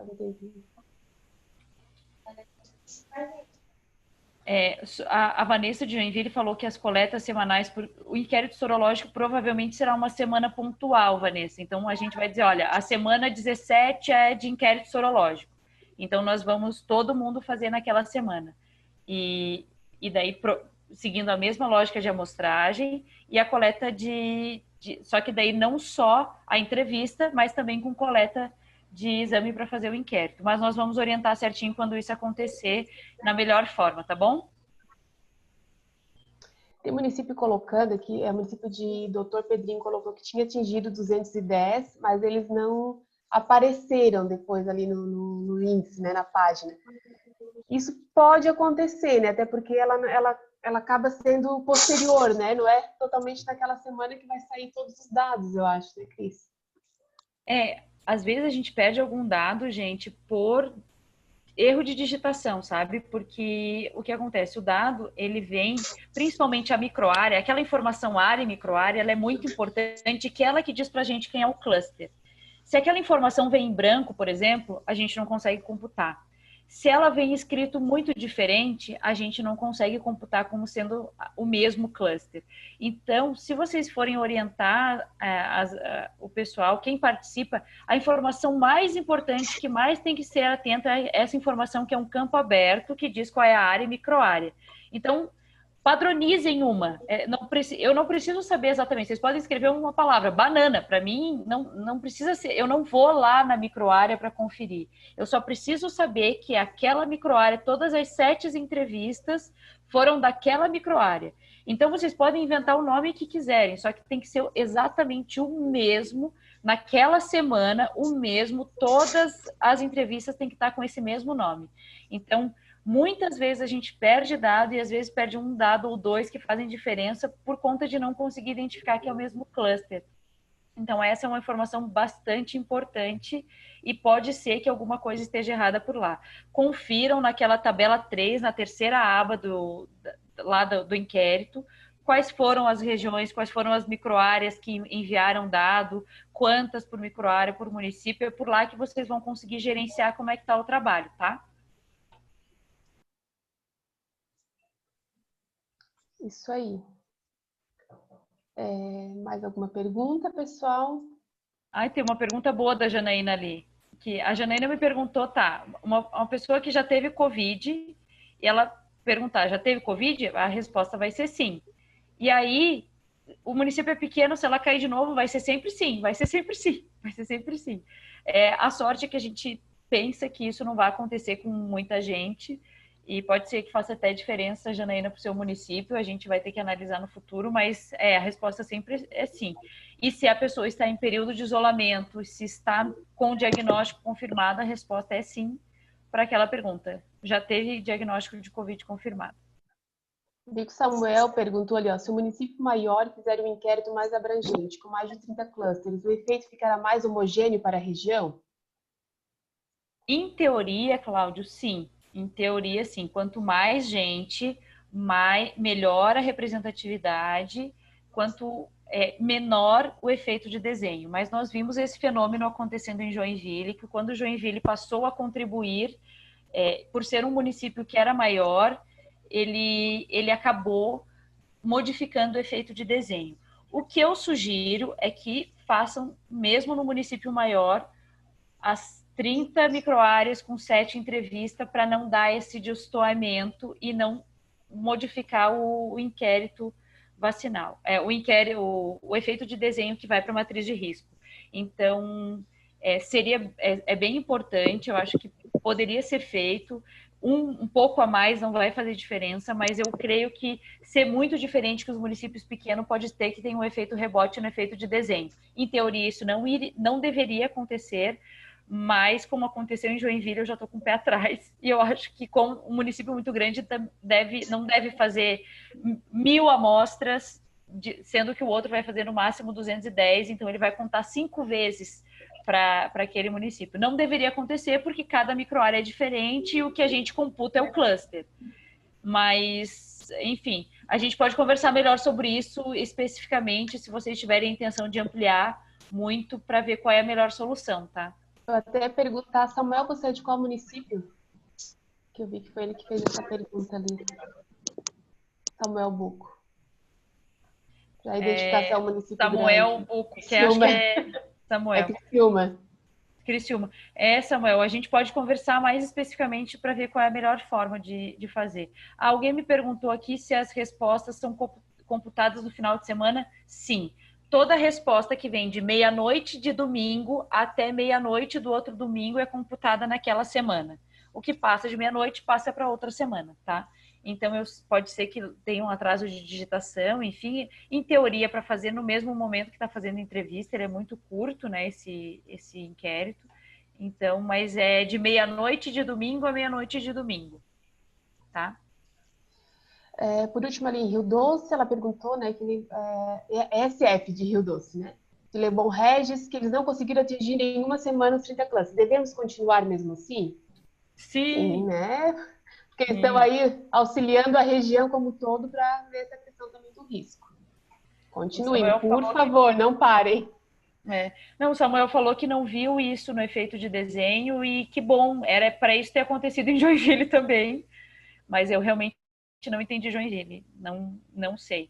A Vanessa de Joinville falou que as coletas semanais, o inquérito sorológico provavelmente será uma semana pontual, Vanessa. Então, a gente vai dizer, olha, a semana 17 é de inquérito sorológico. Então, nós vamos todo mundo fazer naquela semana. E daí, seguindo a mesma lógica de amostragem e a coleta só que daí não só a entrevista, mas também com coleta de exame para fazer o inquérito. Mas nós vamos orientar certinho quando isso acontecer na melhor forma, tá bom? Tem município colocando aqui, o município de Doutor Pedrinho colocou que tinha atingido 210, mas eles não apareceram depois ali no índice, né, na página. Isso pode acontecer, né, até porque ela acaba sendo posterior, né, não é totalmente naquela semana que vai sair todos os dados, eu acho, né, Cris? Às vezes a gente perde algum dado, gente, por erro de digitação, sabe? Porque o que acontece? O dado, ele vem, principalmente a microárea, aquela informação área e microárea, ela é muito importante, que é ela que diz pra gente quem é o cluster. Se aquela informação vem em branco, por exemplo, a gente não consegue computar. Se ela vem escrito muito diferente, a gente não consegue computar como sendo o mesmo cluster. Então, se vocês forem orientar o pessoal, quem participa, a informação mais importante, que mais tem que ser atenta é essa informação que é um campo aberto, que diz qual é a área e microárea. Então, padronizem uma. Eu não preciso saber exatamente. Vocês podem escrever uma palavra, banana. Para mim, não precisa ser. Eu não vou lá na microárea para conferir. Eu só preciso saber que aquela microárea, todas as 7 entrevistas foram daquela microárea. Então, vocês podem inventar o nome que quiserem, só que tem que ser exatamente o mesmo, naquela semana, o mesmo. Todas as entrevistas têm que estar com esse mesmo nome. Então, muitas vezes a gente perde dado e às vezes perde um dado ou 2 que fazem diferença por conta de não conseguir identificar que é o mesmo cluster. Então, essa é uma informação bastante importante e pode ser que alguma coisa esteja errada por lá. Confiram naquela tabela 3, na terceira aba do inquérito, quais foram as regiões, quais foram as microáreas que enviaram dado, quantas por microárea, por município. É por lá que vocês vão conseguir gerenciar como é que está o trabalho, tá? Isso aí. Mais alguma pergunta, pessoal? Tem uma pergunta boa da Janaína ali. Que a Janaína me perguntou, uma pessoa que já teve Covid, e ela perguntar, já teve Covid? A resposta vai ser sim. E aí, o município é pequeno, se ela cair de novo, vai ser sempre sim, vai ser sempre sim, vai ser sempre sim. A sorte é que a gente pensa que isso não vai acontecer com muita gente, e pode ser que faça até diferença, Janaína, para o seu município, a gente vai ter que analisar no futuro, mas a resposta sempre é sim. E se a pessoa está em período de isolamento, se está com o diagnóstico confirmado, a resposta é sim para aquela pergunta. Já teve diagnóstico de Covid confirmado. Vi que o Samuel perguntou ali, ó, se o município maior fizer um inquérito mais abrangente, com mais de 30 clusters, o efeito ficará mais homogêneo para a região? Em teoria, Cláudio, sim. Em teoria, sim. Quanto mais gente, melhor a representatividade, quanto menor o efeito de desenho. Mas nós vimos esse fenômeno acontecendo em Joinville, que quando Joinville passou a contribuir, por ser um município que era maior, ele acabou modificando o efeito de desenho. O que eu sugiro é que façam, mesmo no município maior, as 30 microáreas com 7 entrevistas para não dar esse destoamento e não modificar o inquérito vacinal, o efeito de desenho que vai para a matriz de risco. Então, é bem importante, eu acho que poderia ser feito, um pouco a mais não vai fazer diferença, mas eu creio que ser muito diferente que os municípios pequenos pode ter que tem um efeito rebote no efeito de desenho. Em teoria, isso não deveria acontecer, mas como aconteceu em Joinville, eu já estou com o pé atrás. E eu acho que com um município muito grande não deve fazer 1000 amostras, sendo que o outro vai fazer no máximo 210, então ele vai contar 5 vezes para aquele município. Não deveria acontecer porque cada microárea é diferente e o que a gente computa é o cluster. Mas, enfim, a gente pode conversar melhor sobre isso especificamente se vocês tiverem a intenção de ampliar muito para ver qual é a melhor solução, tá? Eu até perguntar, Samuel, você é de qual município? Que eu vi que foi ele que fez essa pergunta ali. Samuel Buco. Para identificar se é o município Samuel grande. Buco, que acho que é Samuel. Criciúma. Samuel, a gente pode conversar mais especificamente para ver qual é a melhor forma de fazer. Alguém me perguntou aqui se as respostas são computadas no final de semana. Sim. Toda resposta que vem de meia-noite de domingo até meia-noite do outro domingo é computada naquela semana. O que passa de meia-noite passa para outra semana, tá? Então, pode ser que tenha um atraso de digitação, enfim. Em teoria, para fazer no mesmo momento que está fazendo a entrevista, ele é muito curto, né, esse inquérito. Então, mas é de meia-noite de domingo a meia-noite de domingo, tá? Por último, ali em Rio Doce, ela perguntou, né, que é SF de Rio Doce, né? De Lebon Regis, que eles não conseguiram atingir em uma semana os 30 classes. Devemos continuar mesmo assim? Sim, né? Porque eles estão aí auxiliando a região como um todo para ver essa questão também do risco. Continuem, por favor, não parem. Não, o Samuel falou que não viu isso no efeito de desenho e que bom, era para isso ter acontecido em Joinville também, mas eu realmente não entendi Joinville, não sei.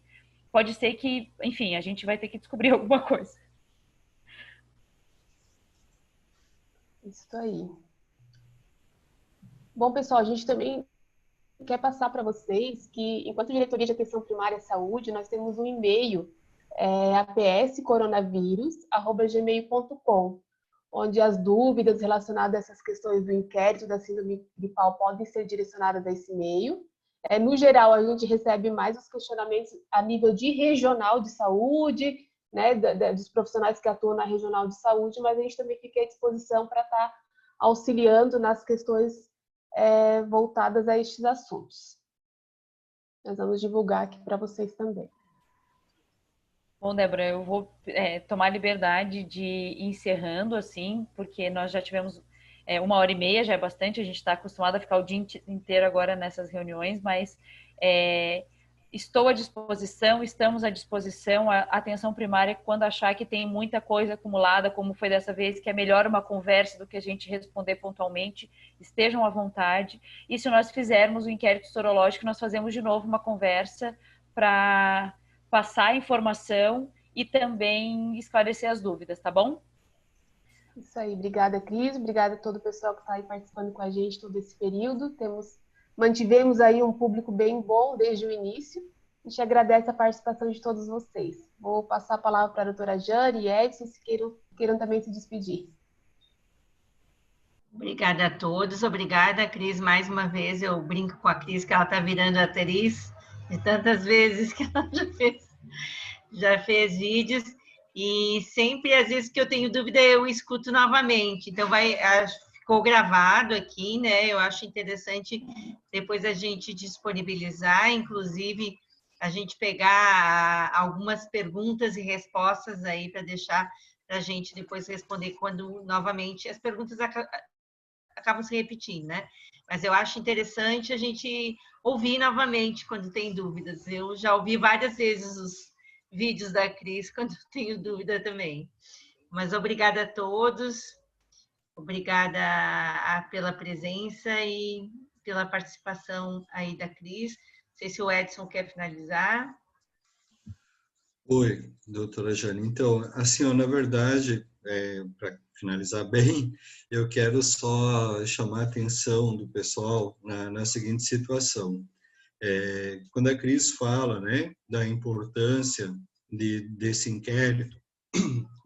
Pode ser que, enfim, a gente vai ter que descobrir alguma coisa. Isso aí. Bom, pessoal, a gente também quer passar para vocês que, enquanto Diretoria de Atenção Primária à Saúde, nós temos um e-mail, apscoronavirus@gmail.com, onde as dúvidas relacionadas a essas questões do inquérito da síndrome gripal podem ser direcionadas a esse e-mail. No geral, a gente recebe mais os questionamentos a nível de regional de saúde, né, dos profissionais que atuam na regional de saúde, mas a gente também fica à disposição para estar auxiliando nas questões voltadas a estes assuntos. Nós vamos divulgar aqui para vocês também. Bom, Débora, eu vou tomar liberdade de ir encerrando, assim, porque nós já tivemos 1h30, já é bastante, a gente está acostumado a ficar o dia inteiro agora nessas reuniões, mas estou à disposição, estamos à disposição, a atenção primária, quando achar que tem muita coisa acumulada, como foi dessa vez, que é melhor uma conversa do que a gente responder pontualmente, estejam à vontade. E se nós fizermos o inquérito sorológico, nós fazemos de novo uma conversa para passar a informação e também esclarecer as dúvidas, tá bom? Isso aí, obrigada, Cris, obrigada a todo o pessoal que está aí participando com a gente todo esse período. Mantivemos aí um público bem bom desde o início. A gente agradece a participação de todos vocês. Vou passar a palavra para a doutora Jane e Edson, se queiram também se despedir. Obrigada a todos, obrigada, Cris, mais uma vez. Eu brinco com a Cris que ela está virando atriz de tantas vezes que ela já fez vídeos, e sempre, às vezes que eu tenho dúvida, eu escuto novamente. Então, ficou gravado aqui, né? Eu acho interessante depois a gente disponibilizar, inclusive a gente pegar algumas perguntas e respostas aí para deixar para a gente depois responder quando novamente as perguntas acabam se repetindo, né? Mas eu acho interessante a gente ouvir novamente quando tem dúvidas. Eu já ouvi várias vezes os vídeos da Cris quando tenho dúvida também. Mas obrigada a todos, obrigada pela presença e pela participação aí da Cris. Não sei se o Edson quer finalizar. Oi, doutora Jane. Então, assim, na verdade, para finalizar bem, eu quero só chamar a atenção do pessoal na seguinte situação. Quando a Cris fala, né, da importância desse inquérito,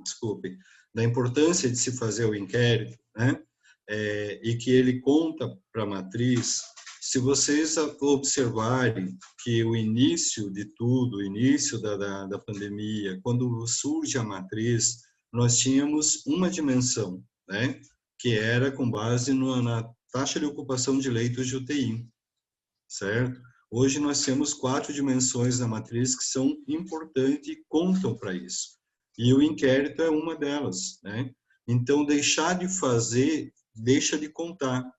desculpe, da importância de se fazer o inquérito, né, e que ele conta para a matriz. Se vocês observarem que o início de tudo, o início da pandemia, quando surge a matriz, nós tínhamos uma dimensão, né, que era com base na taxa de ocupação de leitos de UTI, certo? Hoje nós temos 4 dimensões da matriz que são importantes e contam para isso. E o inquérito é uma delas, né? Então, deixar de fazer, deixa de contar.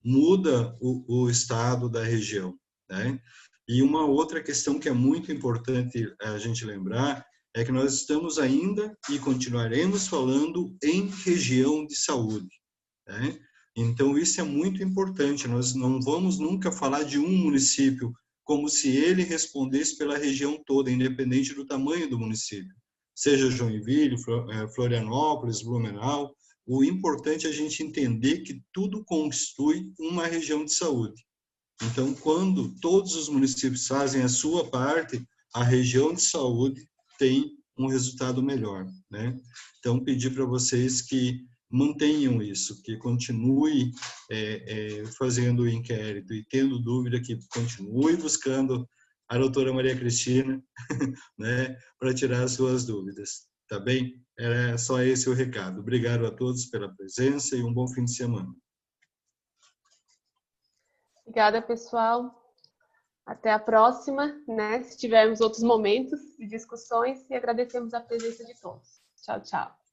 Muda o estado da região, né? E uma outra questão que é muito importante a gente lembrar é que nós estamos ainda e continuaremos falando em região de saúde, né? Então, isso é muito importante. Nós não vamos nunca falar de um município como se ele respondesse pela região toda, independente do tamanho do município. Seja Joinville, Florianópolis, Blumenau. O importante é a gente entender que tudo constitui uma região de saúde. Então, quando todos os municípios fazem a sua parte, a região de saúde tem um resultado melhor, né? Então, pedir para vocês que mantenham isso, que continue fazendo o inquérito e tendo dúvida, que continue buscando a doutora Maria Cristina, né, para tirar as suas dúvidas, tá bem? Era só esse o recado. Obrigado a todos pela presença e um bom fim de semana. Obrigada, pessoal. Até a próxima, né? Se tivermos outros momentos de discussões, e agradecemos a presença de todos. Tchau, tchau.